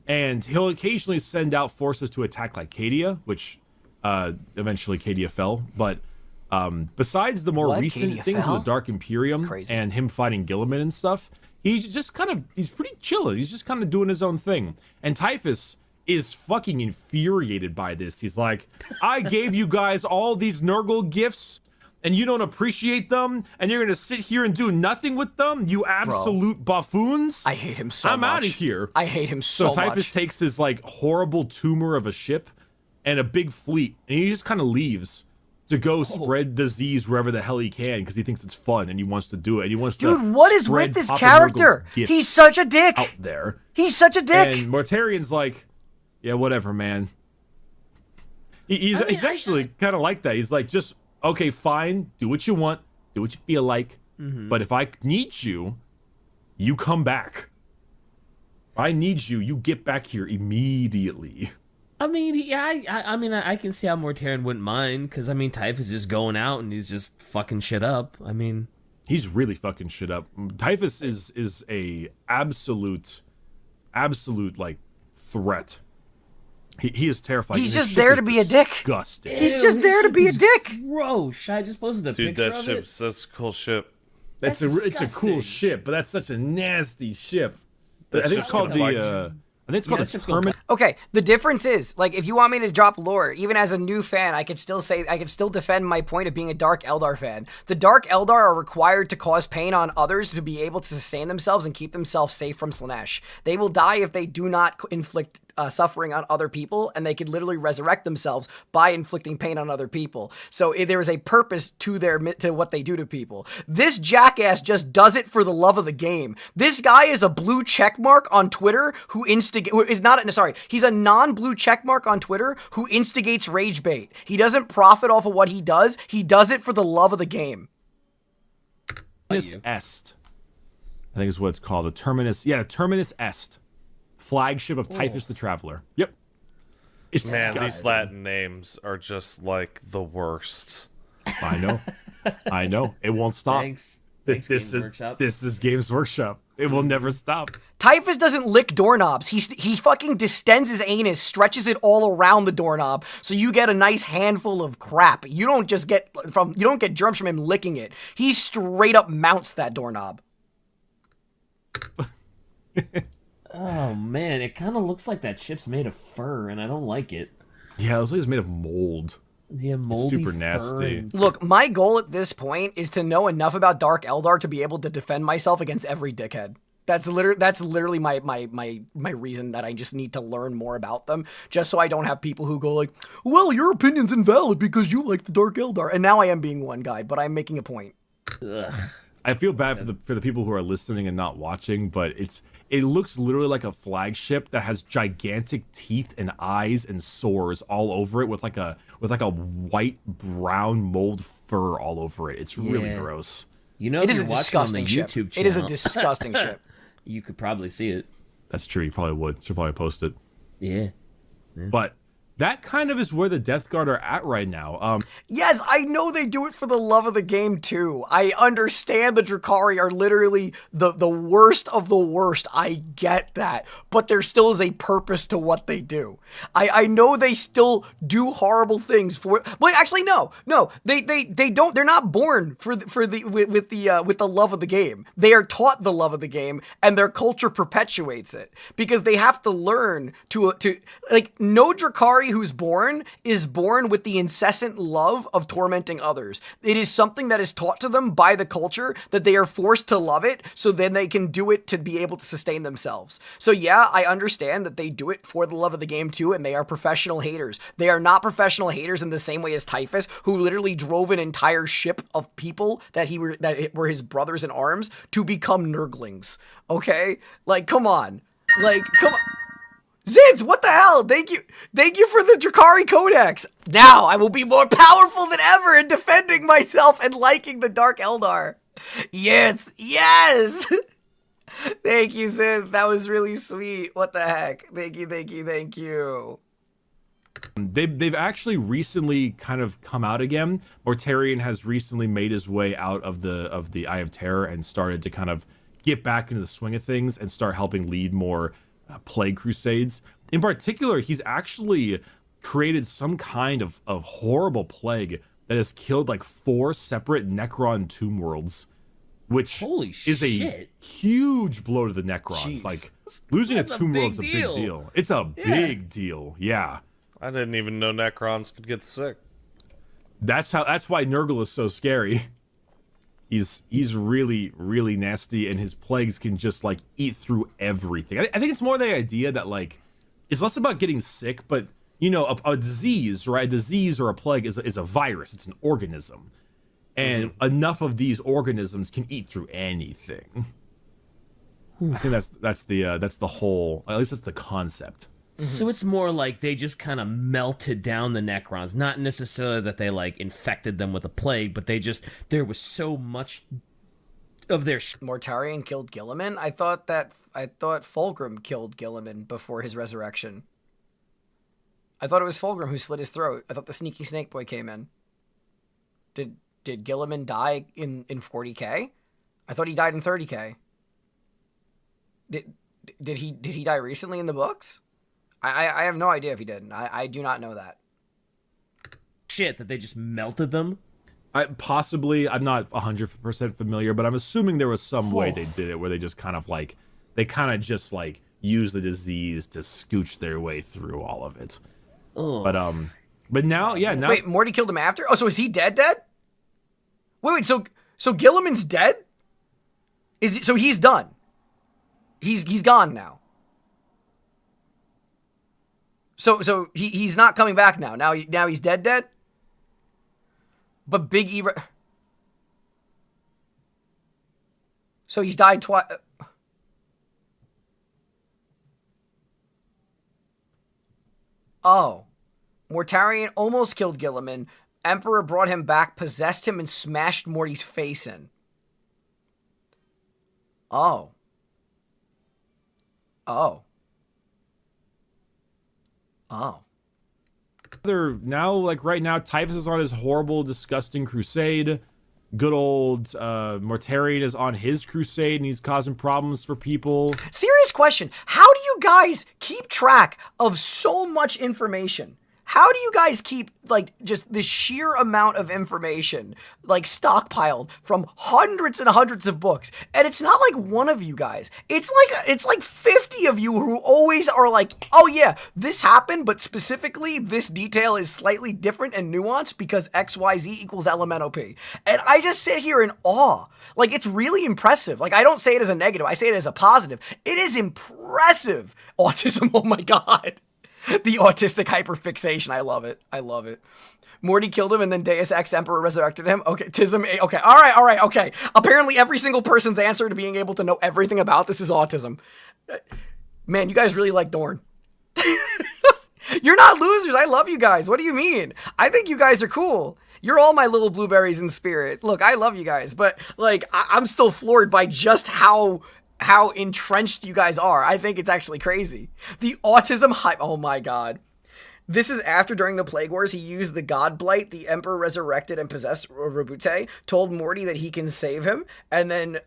And he'll occasionally send out forces to attack like Cadia, which eventually Cadia fell. But besides the more recent Cadia things fell? with the Dark Imperium and him fighting Gilliman and stuff, he's pretty chilling. He's just kind of doing his own thing. And Typhus is fucking infuriated by this. He's like, I gave you guys all these Nurgle gifts, and you don't appreciate them, and you're gonna sit here and do nothing with them, you absolute buffoons. I hate him so I'm much. out of here. I hate him so much. So Typhus takes his like horrible tumor of a ship and a big fleet, and he just kind of leaves to go spread disease wherever the hell he can because he thinks it's fun and he wants to do it. And he wants to. Dude, what is with spread this Papa character? Nurgle's gifts He's such a dick. out there. He's such a dick. And Mortarion's like, yeah, whatever, man. He's actually kind of like that. He's like, just, okay, fine, do what you want, do what you feel like, but if I need you, you come back. If I need you, you get back here immediately. I mean, I can see how Mortarion wouldn't mind, because, I mean, Typhus is just going out and he's just fucking shit up. I mean... He's really fucking shit up. Typhus is a absolute, like, threat. He is terrifying. He's just there to be a dick. Disgusting. He's just there to be a dick. Gross. I just posted a picture of it. That's a cool ship. That's It's a disgusting. cool ship, but that's such a nasty ship. That's I think just it's called gonna the. I think it's called that the ship's gonna- Terminus. Okay, the difference is, like, if you want me to drop lore, even as a new fan, I could still defend my point of being a Dark Eldar fan. The Dark Eldar are required to cause pain on others to be able to sustain themselves and keep themselves safe from Slanesh. They will die if they do not inflict suffering on other people, and they could literally resurrect themselves by inflicting pain on other people. So there is a purpose to what they do to people. This jackass just does it for the love of the game. This guy is a blue checkmark on Twitter he's a non-blue checkmark on Twitter who instigates rage bait. He doesn't profit off of what he does it for the love of the game. Terminus Est. I think is what it's called. The Terminus. Yeah, Terminus Est. Flagship of Typhus the Traveler. Yep. It's Man, disgusting. these Latin names are just like the worst. I know. It won't stop. Thanks, This Games Workshop. This is Games Workshop. It will never stop. Typhus doesn't lick doorknobs. He fucking distends his anus, stretches it all around the doorknob, so you get a nice handful of crap. You don't get germs from him licking it. He straight up mounts that doorknob. Oh, man, it kind of looks like that ship's made of fur, and I don't like it. Yeah, it looks like it's made of mold. Yeah, moldy Super fur nasty. and- Look, my goal at this point is to know enough about Dark Eldar to be able to defend myself against every dickhead. That's literally my reason that I just need to learn more about them, just so I don't have people who go like, well, your opinion's invalid because you like the Dark Eldar. And now I am being one guy, but I'm making a point. Ugh. I feel bad for the people who are listening and not watching, but it looks literally like a flagship that has gigantic teeth and eyes and sores all over it with like a white brown mold fur all over it. It's really Yeah. gross. You know, It if is a you're watching on the disgusting ship. YouTube channel, It is a disgusting ship. you could probably see it. That's true. You probably would. Should probably post it. Yeah. But that kind of is where the Death Guard are at right now. Yes, I know they do it for the love of the game too. I understand the Drakari are literally the worst of the worst. I get that. But there still is a purpose to what they do. I know they still do horrible things for. Well, actually, no. They don't. They're not born with the love of the game. They are taught the love of the game, and their culture perpetuates it because they have to learn to like no Drakari who's born is born with the incessant love of tormenting others. It is something that is taught to them by the culture that they are forced to love it, so then they can do it to be able to sustain themselves. So yeah, I understand that they do it for the love of the game too, and they are professional haters. They are not professional haters in the same way as Typhus, who literally drove an entire ship of people that were his brothers in arms to become Nurglings. Okay? Like, come on. Zid, what the hell? Thank you for the Drakari Codex. Now I will be more powerful than ever in defending myself and liking the Dark Eldar. Yes. Thank you, Sid. That was really sweet. What the heck? Thank you, thank you, thank you. They've actually recently kind of come out again. Mortarion has recently made his way out of the Eye of Terror and started to kind of get back into the swing of things and start helping lead more plague crusades. In particular, he's actually created some kind of horrible plague that has killed like 4 separate Necron tomb worlds, which Holy is shit. a huge blow to the Necrons. Jeez. Like losing a That's a tomb big world's a big deal. It's a big deal. Yeah. I didn't even know Necrons could get sick. That's why Nurgle is so scary. He's really, really nasty, and his plagues can just like eat through everything. I think it's more the idea that like it's less about getting sick, but you know, a disease, right? A disease or a plague is a virus. It's an organism, and enough of these organisms can eat through anything. I think that's the whole. At least that's the concept. So it's more like they just kind of melted down the Necrons. Not necessarily that they like infected them with a plague, but there was so much of their Mortarion killed Gilliman? I thought Fulgrim killed Gilliman before his resurrection. I thought it was Fulgrim who slit his throat. I thought the sneaky snake boy came in. Did Gilliman die in 40K? I thought he died in 30K. Did he die recently in the books? I have no idea if he did. I do not know that. shit that they just melted them. I'm not 100% familiar, but I'm assuming there was some way they did it where they just kind of use the disease to scooch their way through all of it. Oh. But now. Wait, Morty killed him after? Oh, so is he dead? Wait, so Gilliman's dead? So he's done. He's gone now. So he's not coming back now. Now he's dead. But Big E. So he's died twice. Oh. Mortarion almost killed Gilliman. Emperor brought him back, possessed him, and smashed Morty's face in. Oh. Right now, Typhus is on his horrible, disgusting crusade. Good old Mortarion is on his crusade, and he's causing problems for people. Serious question. How do you guys keep track of so much information? How do you guys keep, just the sheer amount of information, stockpiled from hundreds and hundreds of books? And it's not like one of you guys. It's like 50 of you who always are like, oh yeah, this happened, but specifically this detail is slightly different and nuanced because XYZ equals LMNOP. And I just sit here in awe. It's really impressive. I don't say it as a negative. I say it as a positive. It is impressive. Autism, oh my God. The autistic hyperfixation. I love it. Morty killed him and then Deus Ex Emperor resurrected him. Okay, Tism. Okay, all right, okay. Apparently every single person's answer to being able to know everything about this is autism. Man, you guys really like Dorn. You're not losers. I love you guys. What do you mean? I think you guys are cool. You're all my little blueberries in spirit. Look, I love you guys, but I'm still floored by just how entrenched you guys are. I think it's actually crazy. The autism hype. Oh my God. This is after, during the Plague Wars, he used the God Blight. The Emperor resurrected and possessed Rabute, told Morty that he can save him, and then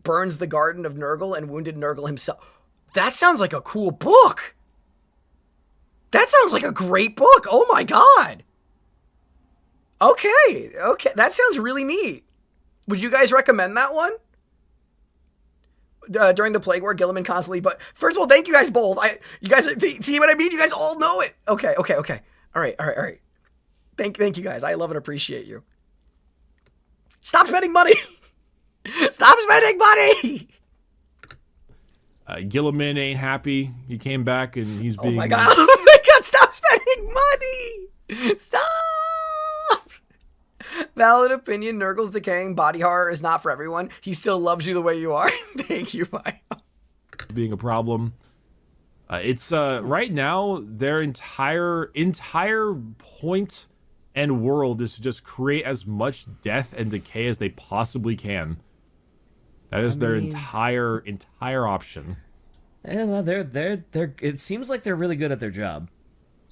burns the Garden of Nurgle and wounded Nurgle himself. That sounds like a cool book. That sounds like a great book. Oh my God. Okay. That sounds really neat. Would you guys recommend that one? During the Plague War, Gilliman constantly, but first of all, thank you guys both. You guys see what I mean? You guys all know it. Okay. All right. Thank you guys. I love and appreciate you. Stop spending money. Stop spending money. Gilliman ain't happy. He came back and he's being. Oh my God! Stop spending money. Stop. Valid opinion. Nurgle's decaying body horror is not for everyone. He still loves you the way you are. Thank you, Maya. Being a problem. It's right now their entire point and world is to just create as much death and decay as they possibly can. That is their mean- entire option. Yeah, well, they're. It seems like they're really good at their job.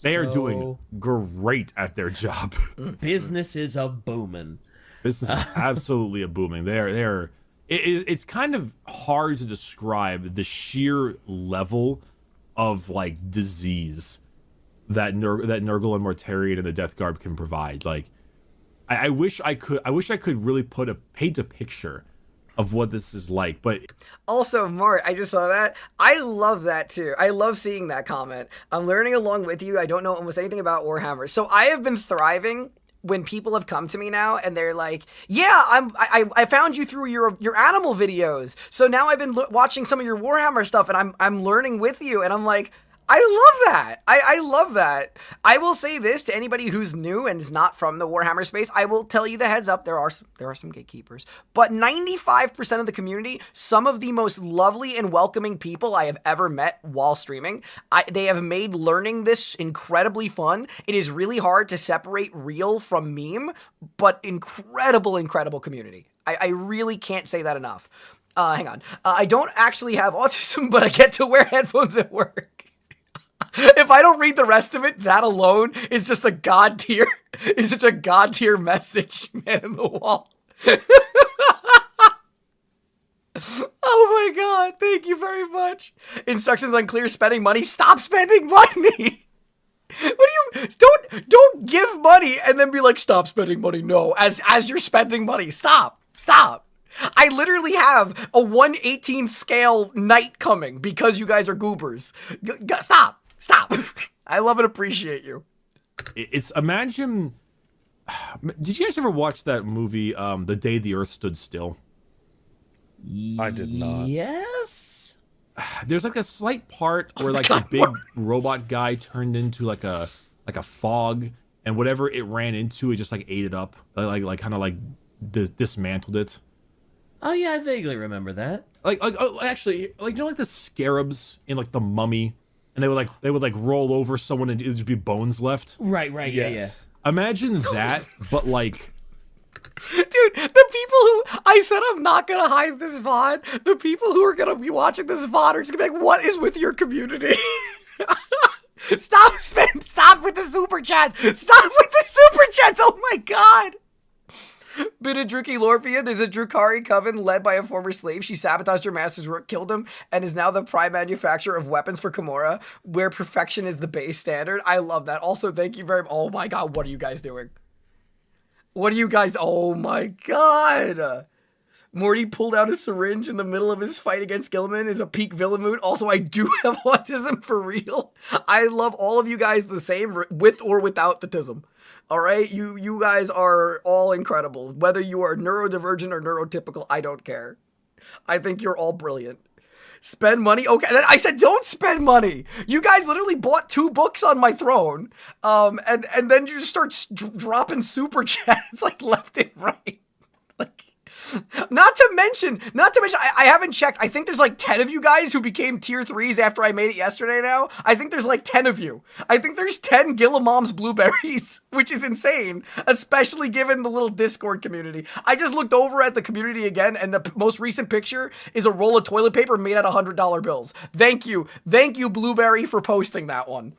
They are So, doing great at their job. Business is a booming. Business is absolutely a booming. It's kind of hard to describe the sheer level of like disease that Nurgle and Mortarion and the Death Guard can provide. Like, I wish I could really paint a picture of what this is like, but Also, Mart, I just saw that. I love that too. I love seeing that comment. I'm learning along with you. I don't know almost anything about Warhammer. So I have been thriving when people have come to me now and they're like, yeah, I found you through your animal videos. So now I've been watching some of your Warhammer stuff and I'm learning with you. And I'm like, I love that. I love that. I will say this to anybody who's new and is not from the Warhammer space. I will tell you the heads up. There are some gatekeepers, but 95% of the community, some of the most lovely and welcoming people I have ever met while streaming. They have made learning this incredibly fun. It is really hard to separate real from meme, but incredible community. I really can't say that enough. Hang on. I don't actually have autism, but I get to wear headphones at work. If I don't read the rest of it, that alone is just a god tier. Is such a god tier message, man, in the wall. Oh my god! Thank you very much. Instructions unclear. Spending money. Stop spending money. What do you don't give money and then be like stop spending money? No, as you're spending money, stop. I literally have a 1/18 scale night coming because you guys are goobers. Stop. I love and appreciate you. it's imagine. Did you guys ever watch that movie, The Day the Earth Stood Still? I did not. Yes. There's like a slight part where like the big robot guy turned into like a fog, and whatever it ran into, it just like ate it up, like kind of like dismantled it. Oh yeah, I vaguely remember that. Actually, like, you know, like the scarabs in like the Mummy, and they would roll over someone and it would just be bones left. Right. Yes. Imagine that, but like, Dude, the people who I said I'm not gonna hide this VOD, the people who are gonna be watching this VOD are just gonna be like, what is with your community? Stop with the super chats! Stop with the super chats! Oh my god! Bit of Druki Lorphia, there's a Drukari coven led by a former slave. She sabotaged her master's work, killed him, and is now the prime manufacturer of weapons for Kimura, where perfection is the base standard. I love that. Also, thank you very much. Oh my god, what are you guys doing? What are you guys? Oh my god! Morty pulled out a syringe in the middle of his fight against Gilman is a peak villain mood. Also, I do have autism for real. I love all of you guys the same, with or without the tism. All right, you guys are all incredible. Whether you are neurodivergent or neurotypical, I don't care. I think you're all brilliant. Spend money? Okay, I said don't spend money. You guys literally bought 2 books on my throne, and then you just start dropping super chats like left and right. Like, not to mention, I haven't checked. I think there's like 10 of you guys who became tier 3s after I made it yesterday now. I think there's like 10 of you. I think there's 10 Gillamom's blueberries, which is insane, especially given the little Discord community. I just looked over at the community again, and the most recent picture is a roll of toilet paper made out of $100 bills. Thank you, Blueberry, for posting that one.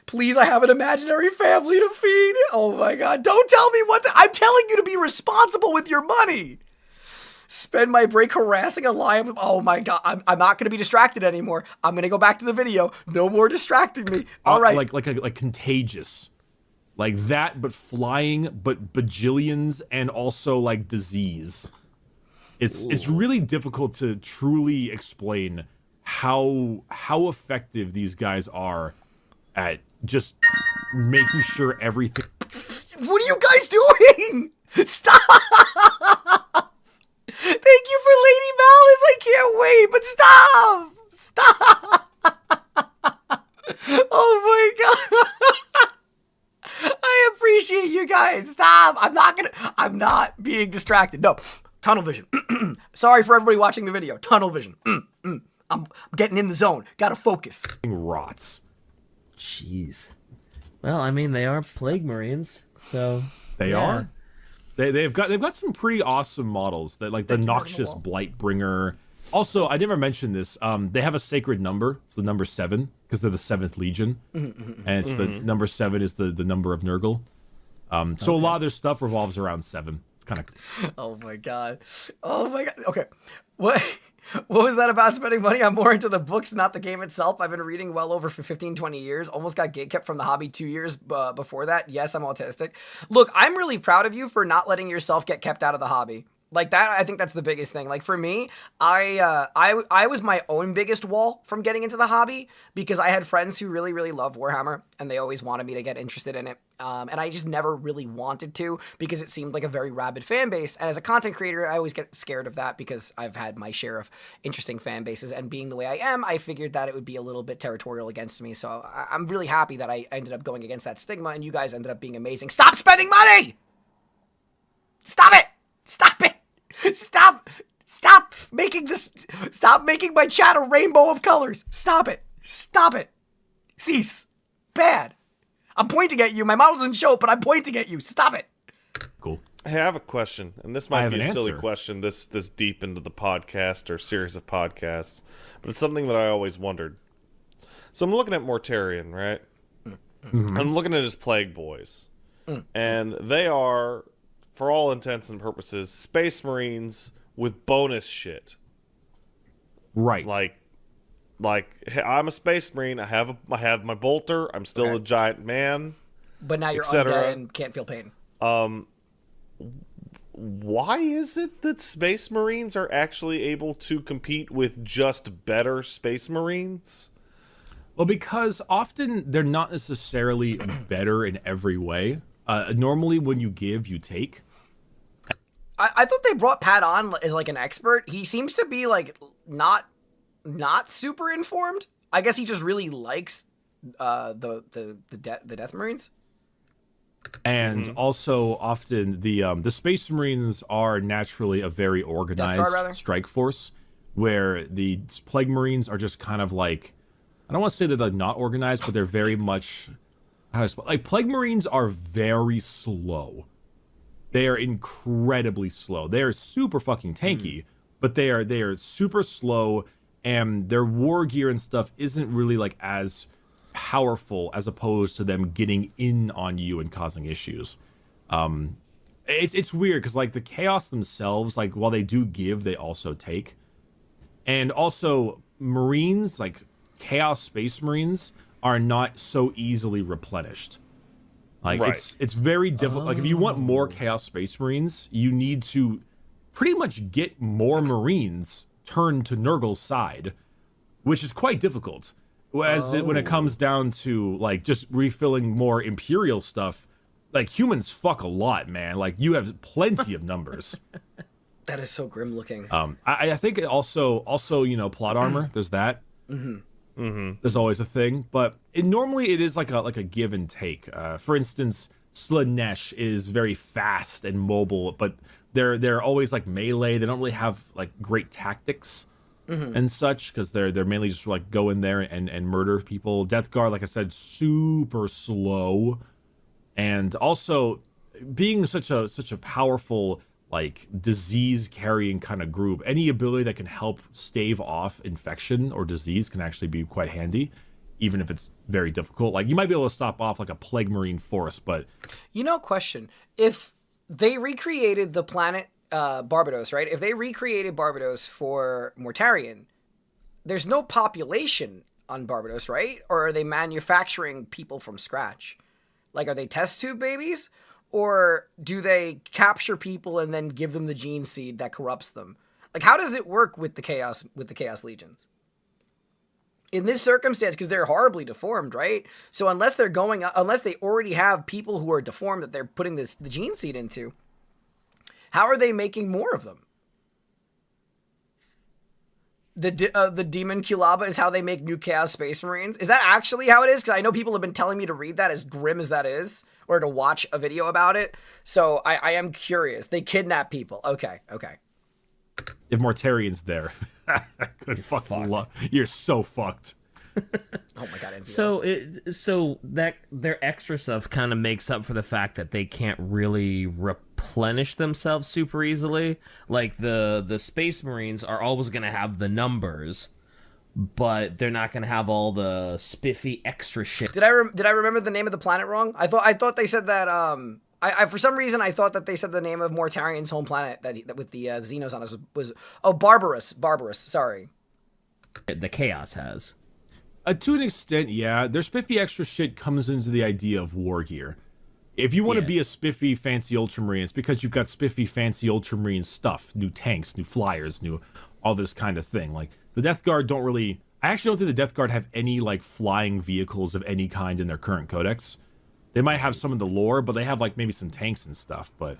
Please, I have an imaginary family to feed. Oh my god, don't tell me what I'm telling you to be responsible with your money. Spend my break harassing a lion. Oh my god, I'm not going to be distracted anymore. I'm going to go back to the video. No more distracting me. All right. Like Contagious. Like that, but flying, but bajillions, and also like disease. It's really difficult to truly explain how effective these guys are at just making sure everything. What are you guys doing? Stop! Thank you for Lady Malice. I can't wait, but stop! Oh my god! I appreciate you guys. Stop! I'm not being distracted. No, tunnel vision. Sorry for everybody watching the video. Tunnel vision. I'm getting in the zone. Gotta focus. Rots. Jeez. Well, I mean, they are plague marines, so They yeah. are. They've got some pretty awesome models. That like the Noxious Blightbringer. Also, I never mentioned this. They have a sacred number. It's the number 7 because they're the 7th Legion, and it's the number 7 is the number of Nurgle. So a lot of their stuff revolves around 7. It's kind of. Oh my god. Okay, what was that about spending money? I'm more into the books, not the game itself. I've been reading well over for 15, 20 years. Almost got gatekept from the hobby 2 years before that. Yes, I'm autistic. Look, I'm really proud of you for not letting yourself get kept out of the hobby. Like that, I think that's the biggest thing. Like for me, I was my own biggest wall from getting into the hobby because I had friends who really, really love Warhammer and they always wanted me to get interested in it. And I just never really wanted to because it seemed like a very rabid fan base. And as a content creator, I always get scared of that because I've had my share of interesting fan bases. And being the way I am, I figured that it would be a little bit territorial against me. So I'm really happy that I ended up going against that stigma and you guys ended up being amazing. Stop spending money! Stop it! Stop it! Stop making this, stop making my chat a rainbow of colors. Stop it. Cease. Bad. I'm pointing at you. My model doesn't show, but I'm pointing at you. Stop it. Cool. Hey, I have a question, and this might be a silly answer. question this deep into the podcast or series of podcasts, but it's something that I always wondered. So I'm looking at Mortarion, right? Mm-hmm. I'm looking at his Plague Boys, and they are, for all intents and purposes, Space Marines with bonus shit. Right. Like hey, I'm a Space Marine. I have my bolter. I'm still a giant man. But now you're undead and can't feel pain. Why is it that Space Marines are actually able to compete with just better Space Marines? Well, because often they're not necessarily better in every way. Normally, when you give, you take. I thought they brought Pat on as like an expert. He seems to be like not super informed. I guess he just really likes the Death Marines. And also, often the Space Marines are naturally a very organized strike force, where the Plague Marines are just kind of like, I don't want to say that they're not organized, but they're very much like Plague Marines are very slow. They are incredibly slow. They are super fucking tanky, but they are super slow, and their war gear and stuff isn't really like as powerful as opposed to them getting in on you and causing issues. It's weird because like the Chaos themselves, like while they do give, they also take, and also Marines, like Chaos Space Marines, are not so easily replenished. Like it's very difficult. Like if you want more Chaos Space Marines, you need to pretty much get more Marines turned to Nurgle's side, which is quite difficult. Whereas when it comes down to like just refilling more Imperial stuff, like humans fuck a lot, man. Like you have plenty of numbers. That is so grim looking. I think it also plot armor. There's that. There's always a thing, but normally it is like a give and take. For instance, Slanesh is very fast and mobile, but they're always like melee. They don't really have like great tactics and such because they're mainly just like go in there and murder people. Death Guard, like I said, super slow, and also being such a powerful like disease carrying kind of group, any ability that can help stave off infection or disease can actually be quite handy, even if it's very difficult. Like you might be able to stop off like a Plague Marine force, but question: if they recreated the planet Barbados, right? If they recreated Barbados for Mortarion, there's no population on Barbados, right? Or are they manufacturing people from scratch? Like, are they test tube babies? Or do they capture people and then give them the gene seed that corrupts them? Like, how does it work with the Chaos Legions? In this circumstance, because they're horribly deformed, right? So unless they already have people who are deformed that they're putting the gene seed into, how are they making more of them? The Demon Kulaba is how they make new Chaos Space Marines. Is that actually how it is? Because I know people have been telling me to read that, as grim as that is, or to watch a video about it. So I am curious. They kidnap people. Okay. if Mortarion's there, good fucking luck. You're so fucked. Oh my god! So that their extra stuff kind of makes up for the fact that they can't really replenish themselves super easily. Like the Space Marines are always going to have the numbers, but they're not going to have all the spiffy extra shit. Did I remember the name of the planet wrong? I thought they said that I for some reason I thought that they said the name of Mortarion's home planet that with the Xenos on us was Barbarous. Sorry. The Chaos has. To an extent, yeah. Their spiffy extra shit comes into the idea of war gear. If you want to be a spiffy, fancy Ultramarine, it's because you've got spiffy, fancy Ultramarine stuff. New tanks, new flyers, new all this kind of thing. Like, the Death Guard don't really... I actually don't think the Death Guard have any, like, flying vehicles of any kind in their current codex. They might have some of the lore, but they have, like, maybe some tanks and stuff, but...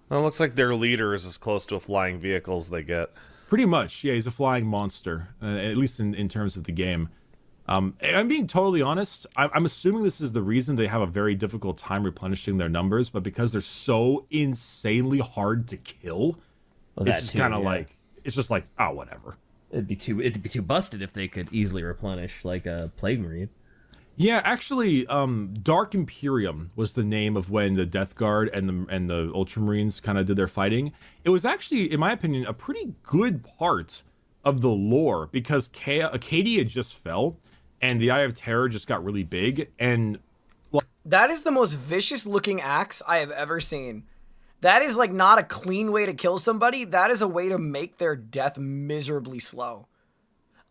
Well, it looks like their leader is as close to a flying vehicle as they get. Pretty much, yeah, he's a flying monster, at least in terms of the game. I'm being totally honest. I'm assuming this is the reason they have a very difficult time replenishing their numbers, but because they're so insanely hard to kill, it's just kind of like it's just like, oh, whatever. It'd be too busted if they could easily replenish like a Plague Marine. Yeah, actually, Dark Imperium was the name of when the Death Guard and the Ultramarines kind of did their fighting. It was actually, in my opinion, a pretty good part of the lore because Acadia just fell. And the Eye of Terror just got really big, and... That is the most vicious-looking axe I have ever seen. That is, like, not a clean way to kill somebody. That is a way to make their death miserably slow.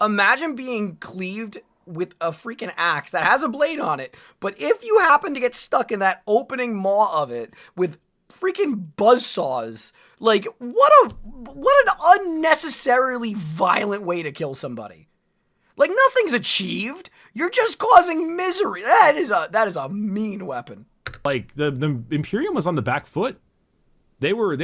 Imagine being cleaved with a freaking axe that has a blade on it, but if you happen to get stuck in that opening maw of it with freaking buzzsaws, like, what an unnecessarily violent way to kill somebody. Like, nothing's achieved. You're just causing misery. That is a mean weapon. Like, the Imperium was on the back foot. They were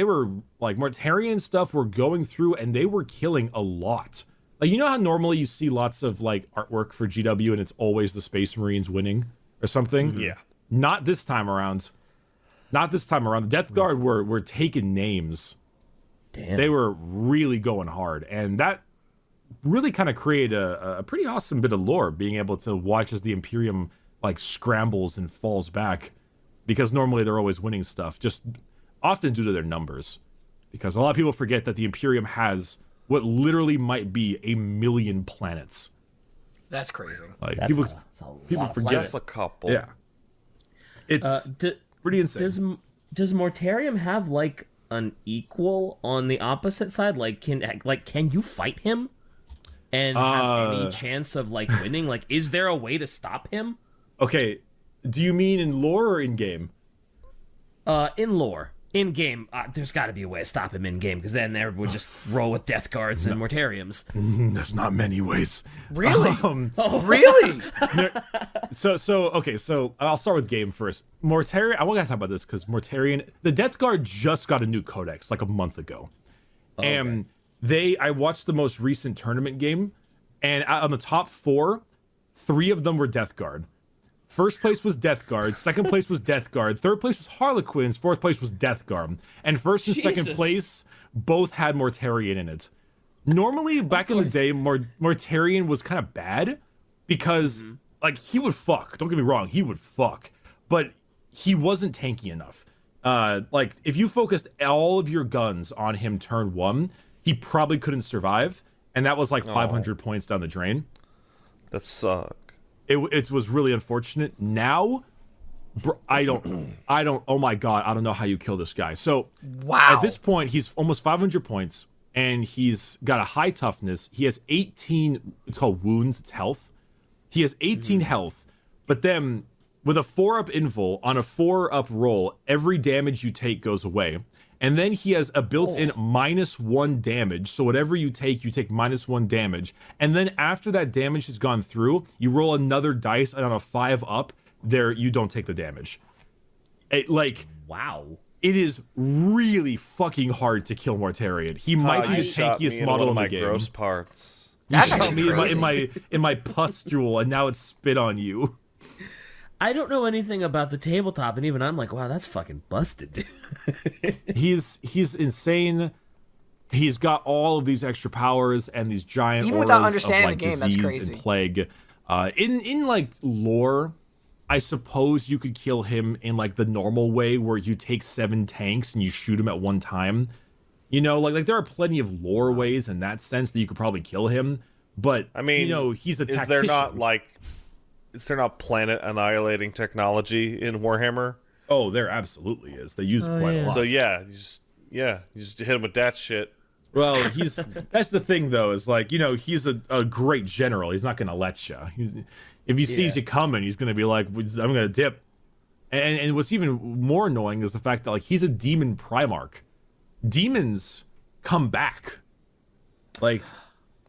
like, Mortarion stuff were going through, and they were killing a lot. Like, you know how normally you see lots of, like, artwork for GW, and it's always the Space Marines winning or something? Yeah. Not this time around. Not this time around. The Death Guard were taking names. Damn. They were really going hard, and that really kind of create a pretty awesome bit of lore, being able to watch as the Imperium like scrambles and falls back, because normally they're always winning stuff, just often due to their numbers. Because a lot of people forget that the Imperium has what literally might be 1 million planets. That's crazy. Like That's people lot forget. That's a couple. Yeah, it's pretty insane. Does Mortarion have like an equal on the opposite side? Like can you fight him and have any chance of like winning? Like, is there a way to stop him? Okay, do you mean in lore or in game? In lore. In game, there's got to be a way to stop him in game, because then everyone would just roll with Death Guards and Mortariums. There's not many ways. Really? Really? So I'll start with game first. Mortarion, I want to talk about this because Mortarion, the Death Guard just got a new codex like a month ago. And I watched the most recent tournament game, and on the top 4, 3 of them were Death Guard. First place was Death Guard, second place was Death Guard, third place was Harlequins, fourth place was Death Guard. And first and second place both had Mortarion in it. Normally, back in the day, Mortarion was kind of bad because, like, he would fuck. Don't get me wrong, he would fuck. But he wasn't tanky enough. Like, if you focused all of your guns on him turn 1, he probably couldn't survive. And that was like 500 points down the drain. That sucked. It was really unfortunate. Now, I don't, oh my God, I don't know how you kill this guy. So, wow. At this point, he's almost 500 points, and he's got a high toughness. He has 18, it's called wounds, it's health. He has 18 health, but then with a 4-up invul on a 4-up roll, every damage you take goes away. And then he has a built-in -1 damage. So whatever you take -1 damage. And then after that damage has gone through, you roll another dice, and on a 5-up, there you don't take the damage. Wow. It is really fucking hard to kill Mortarion. He might be the tankiest model in the game. Gross parts. You shot me in my pustule, and now it's spit on you. I don't know anything about the tabletop, and even I'm like, wow, that's fucking busted, dude. He's insane. He's got all of these extra powers and these giant Even auras without understanding of, like, the game, that's disease crazy. and plague. In like lore, I suppose you could kill him in like the normal way where you take 7 tanks and you shoot him at one time. You know, like there are plenty of lore ways in that sense that you could probably kill him. But I mean, you know, he's a tactician. Is there not planet annihilating technology in Warhammer? Oh, there absolutely is. They use it quite a lot. So you just hit him with that shit. Well, that's the thing though, is like, you know, he's a great general. He's not gonna let you. If he sees you coming, he's gonna be like, I'm gonna dip. And what's even more annoying is the fact that like he's a demon Primarch. Demons come back. Like,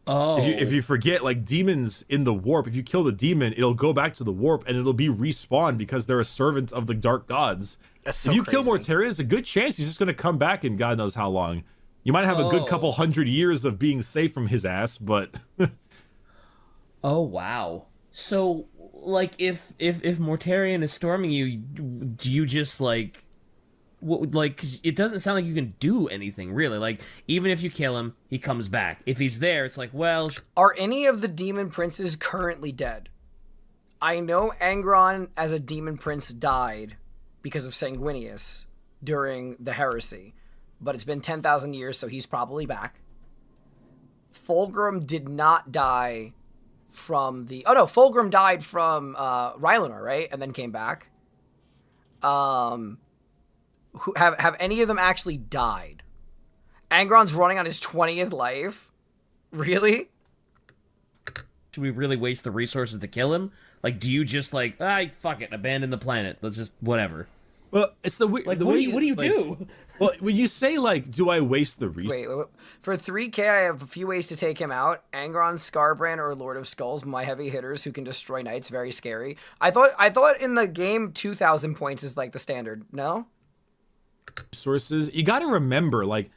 if you forget, like demons in the warp, if you kill the demon, it'll go back to the warp and it'll be respawned because they're a servant of the dark gods. That's so if you crazy. kill Mortarion, there's a good chance he's just gonna come back in God knows how long. You might have a good couple 100 years of being safe from his ass, but Oh wow. So like if Mortarion is storming you, do you just like like, 'cause it doesn't sound like you can do anything really. Like even if you kill him, he comes back. If he's there, it's like, well, Are any of the demon princes currently dead? I know Angron as a demon prince died because of Sanguinius during the heresy, but it's been 10,000 years, so he's probably back. Fulgrim did not die from the... Oh, no, Fulgrim died from Rylanor, right? And then came back. Have any of them actually died? Angron's running on his 20th life? Really? should we really waste the resources to kill him? Like, do you just like, fuck it, abandon the planet. Let's just whatever. Well, it's the Like, the what way do you like, do? Well, when you say like, do I waste the resources? Wait, for 3K, I have a few ways to take him out. Angron, Scarbrand, or Lord of Skulls, my heavy hitters who can destroy knights. Very scary. I thought in the game 2,000 points is like the standard. No. Sources, you got to remember, like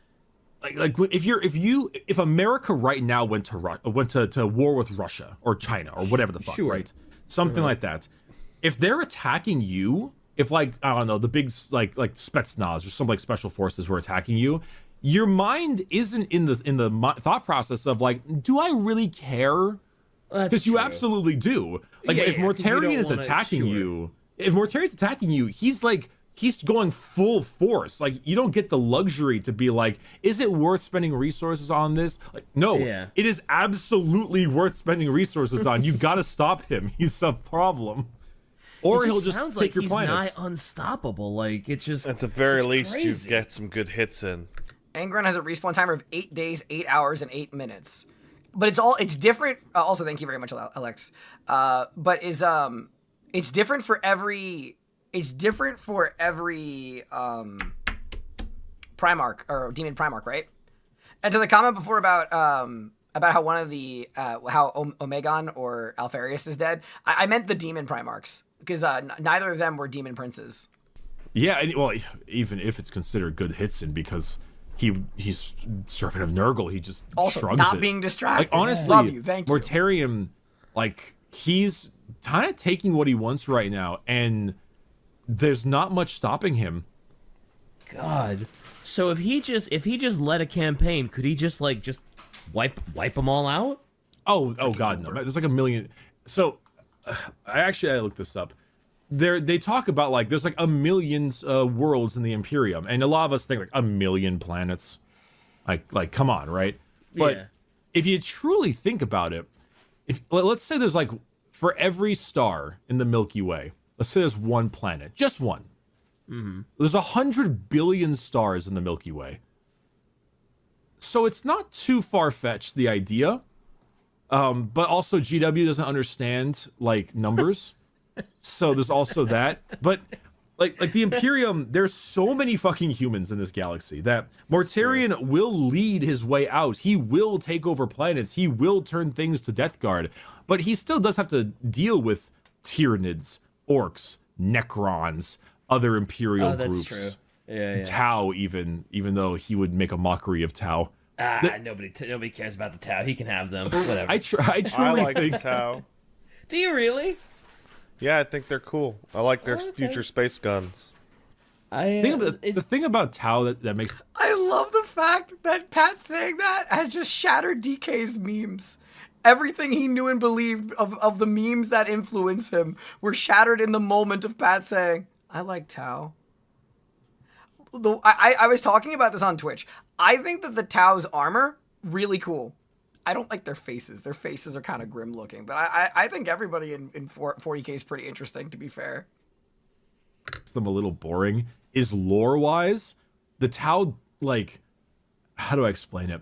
if America right now went to war with Russia or China or whatever the fuck, Sure. right? Something like that. If they're attacking you, if like I don't know, the big like Spetsnaz or some like special forces were attacking you, your mind isn't in the thought process of like, do I really care? Because you absolutely do. Like if 'cause you Mortarion don't is wanna- attacking sure. you, if Mortarion's attacking you, he's going full force. Like, you don't get the luxury to be like, is it worth spending resources on this? Like, no, it is absolutely worth spending resources on. You got to stop him. He's a problem. Or he'll just sounds take like your he's planets. not unstoppable. Like, it's just At the very it's least, crazy. you get some good hits in. Angron has a respawn timer of 8 days, 8 hours, and 8 minutes. But it's different. Also, thank you very much, Alex. But it's different for every. It's different for every Primarch or Demon Primarch, right? And to the comment before about how one of the how Omegon or Alfarius is dead, I meant the Demon Primarchs because neither of them were Demon Princes. Yeah, well, even if it's considered good Hitsin because he's servant of Nurgle, he just Also, shrugs not it. being distracted. Like, honestly, Love you. Thank you. Mortarion, like, he's kind of taking what he wants right now, and there's not much stopping him. God. So if he just led a campaign, could he just wipe them all out? Oh God, no. There's like a million. So I looked this up. They talk about like there's like a million worlds in the Imperium, and a lot of us think like a million planets. Like come on, right? But if you truly think about it, let's say there's like for every star in the Milky Way, let's say there's one planet, just one. Mm-hmm. There's 100 billion stars in the Milky Way. So it's not too far-fetched, the idea. But also GW doesn't understand, like, numbers. So there's also that. But, like the Imperium, there's so many fucking humans in this galaxy that Mortarion will lead his way out. He will take over planets. He will turn things to Death Guard. But he still does have to deal with Tyranids, Orcs, Necrons, other Imperial groups. True. Yeah. Tau, even though he would make a mockery of Tau. Nobody cares about the Tau. He can have them. Whatever. I I truly like think the Tau. Do you really? Yeah, I think they're cool. I like their future space guns. the thing about Tau that makes I love the fact that Pat saying that has just shattered DK's memes. Everything he knew and believed of the memes that influence him were shattered in the moment of Pat saying, I like Tau. I was talking about this on Twitch. I think that the Tau's armor, really cool. I don't like their faces. Their faces are kind of grim looking, but I think everybody in 40k is pretty interesting, to be fair. Them a little boring is lore-wise, the Tau, like, how do I explain it?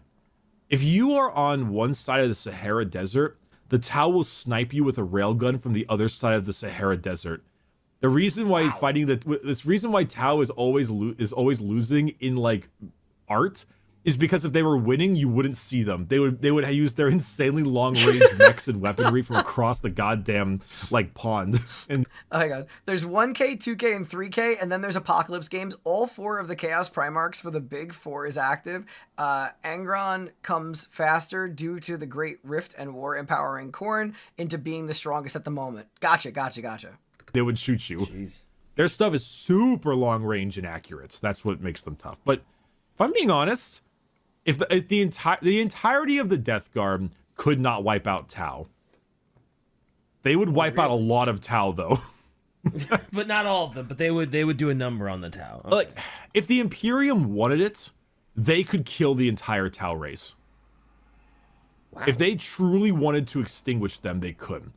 If you are on one side of the Sahara Desert, the Tau will snipe you with a railgun from the other side of the Sahara Desert. The reason why this reason why Tau is always losing in like art is because if they were winning, you wouldn't see them. They would use their insanely long range mechs and weaponry from across the goddamn like pond. And oh my god, there's 1K, 2K, and 3K, and then there's Apocalypse games. All 4 of the Chaos Primarchs for the big 4 is active. Angron comes faster due to the Great Rift and War empowering Khorne into being the strongest at the moment. Gotcha. they would shoot you. Jeez. Their stuff is super long range and accurate. That's what makes them tough. But if I'm being honest, if the entirety of the Death Guard could not wipe out Tau, they would wipe out a lot of Tau though. But not all of them. But they would do a number on the Tau. Okay. Like, if the Imperium wanted it, they could kill the entire Tau race. Wow. If they truly wanted to extinguish them, they could.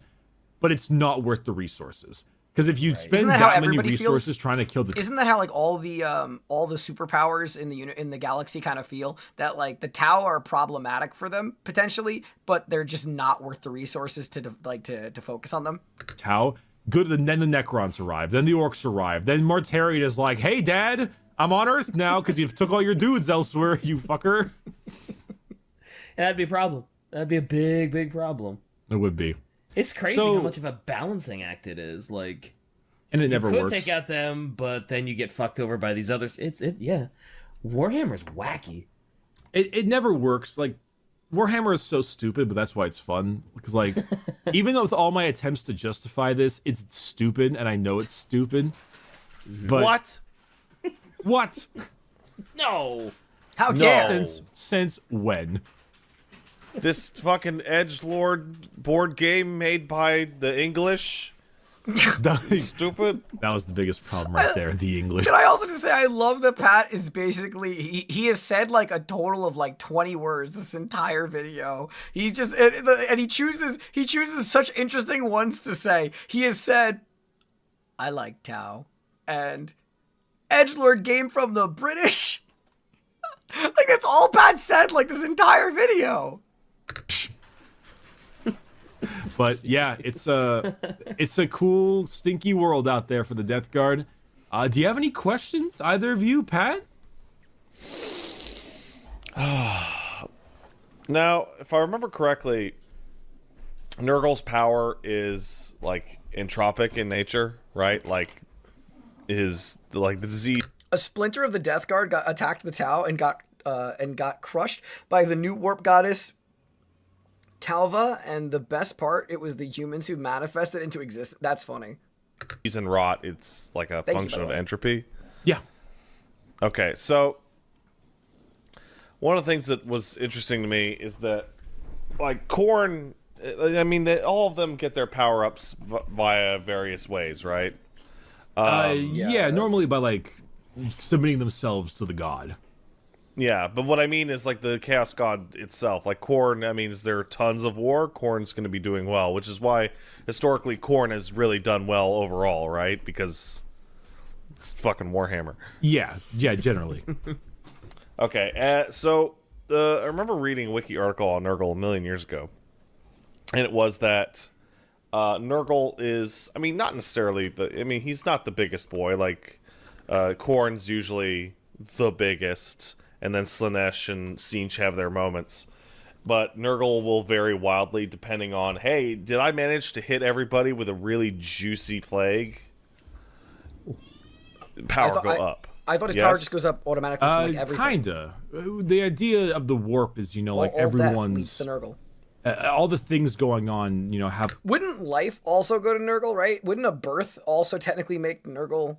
But it's not worth the resources. Because if you spend that how that many everybody resources feels? trying to kill the Isn't that how like all the superpowers in the galaxy kind of feel, that like the Tau are problematic for them potentially, but they're just not worth the resources to focus on them? Tau, good, and then the Necrons arrive, then the Orcs arrive, then Mortarion is like, hey Dad, I'm on Earth now because you took all your dudes elsewhere, you fucker. And that'd be a problem. That'd be a big problem. It would be. It's crazy So- how much of a balancing act it is. Like, And it never you could works. take out them, but then you get fucked over by these others. Yeah. Warhammer's wacky. It never works. Like, Warhammer is so stupid, but that's why it's fun. Because, like, even though with all my attempts to justify this, it's stupid, and I know it's stupid. But What? What? No. How dare! Since when? This fucking edgelord board game made by the English? that Stupid. was the biggest problem right there. The English. Can I also just say I love that Pat is basically he has said like a total of like 20 words this entire video. He's just and he chooses such interesting ones to say. He has said, I like Tau, and edgelord game from the British. Like that's all Pat said like this entire video. But yeah, it's a cool, stinky world out there for the Death Guard. Do you have any questions, either of you, Pat? Now, if I remember correctly, Nurgle's power is like entropic in nature, right? Like the disease. A splinter of the Death Guard attacked the Tau and got crushed by the new warp goddess Talva, and the best part, it was the humans who manifested into existence. That's funny. And rot, it's like a Thank you, function by of the way. entropy. Yeah. Okay, so one of the things that was interesting to me is that, like, Khorne, I mean, all of them get their power-ups via various ways, right? Yeah, normally by, like, submitting themselves to the god. Yeah, but what I mean is, like, the Chaos God itself. Like, Khorne, I mean, is there tons of war? Khorne's going to be doing well, which is why, historically, Khorne has really done well overall, right? Because it's fucking Warhammer. Yeah, generally. Okay, so I remember reading a wiki article on Nurgle a million years ago, and it was that Nurgle is, I mean, not necessarily he's not the biggest boy. Like, Khorne's usually the biggest, and then Slaanesh and Tzeentch have their moments. But Nurgle will vary wildly depending on, hey, did I manage to hit everybody with a really juicy plague? Power go up. I thought his Yes? power just goes up automatically from like everything. Kinda. The idea of the warp is, like all death leads everyone's to Nurgle. all the things going on, have Wouldn't life also go to Nurgle, right? Wouldn't a birth also technically make Nurgle,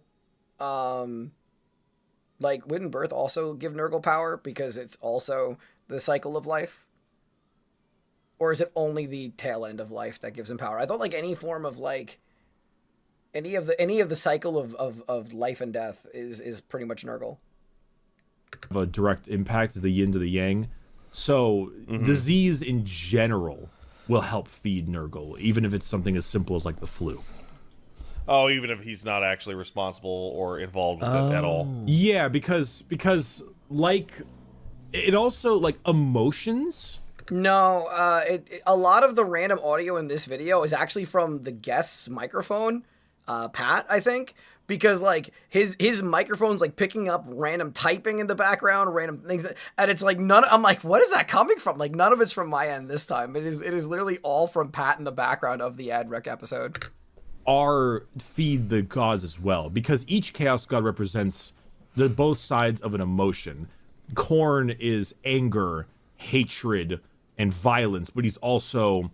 wouldn't birth also give Nurgle power because it's also the cycle of life? Or is it only the tail end of life that gives him power? I thought like any form of like any of the cycle of life and death is pretty much Nurgle. Have a direct impact, the yin to the yang. So disease in general will help feed Nurgle, even if it's something as simple as like the flu. Oh, even if he's not actually responsible or involved with it at all. Yeah, because like it also like emotions. No, a lot of the random audio in this video is actually from the guest's microphone, Pat, I think, because like his microphone's like picking up random typing in the background, random things, and it's like I'm like, what is that coming from? Like none of it's from my end this time. It is literally all from Pat in the background of the ad rec episode. Are feed the gods as well, because each chaos god represents the both sides of an emotion. Khorne is anger, hatred, and violence, but he's also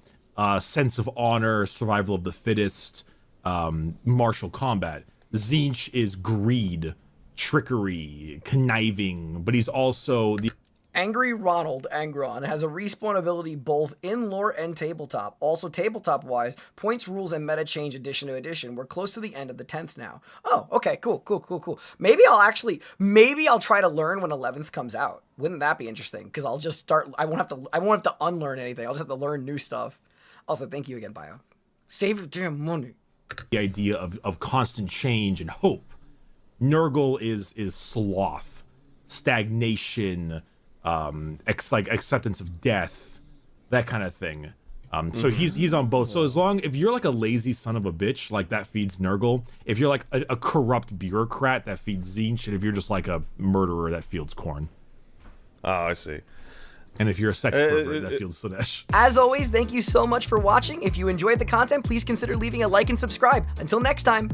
sense of honor, survival of the fittest, martial combat. Tzeentch is greed, trickery, conniving, but he's also the Angry Ronald Angron has a respawn ability both in lore and tabletop. Also, tabletop-wise, points, rules, and meta change edition to edition. We're close to the end of the 10th now. Oh, okay, cool. Maybe I'll try to learn when 11th comes out. Wouldn't that be interesting? Because I'll just start. I won't have to unlearn anything. I'll just have to learn new stuff. Also, thank you again, Bio. Save your damn money. the idea of constant change and hope. Nurgle is sloth, stagnation, acceptance of death, that kind of thing. So he's on both. So if you're like a lazy son of a bitch, like that feeds Nurgle. If you're like a corrupt bureaucrat, that feeds Tzeentch. And if you're just like a murderer, that feeds Khorne. Oh, I see. And if you're a sex pervert, that feels Slanesh. As always, thank you so much for watching. If you enjoyed the content, please consider leaving a like and subscribe. Until next time.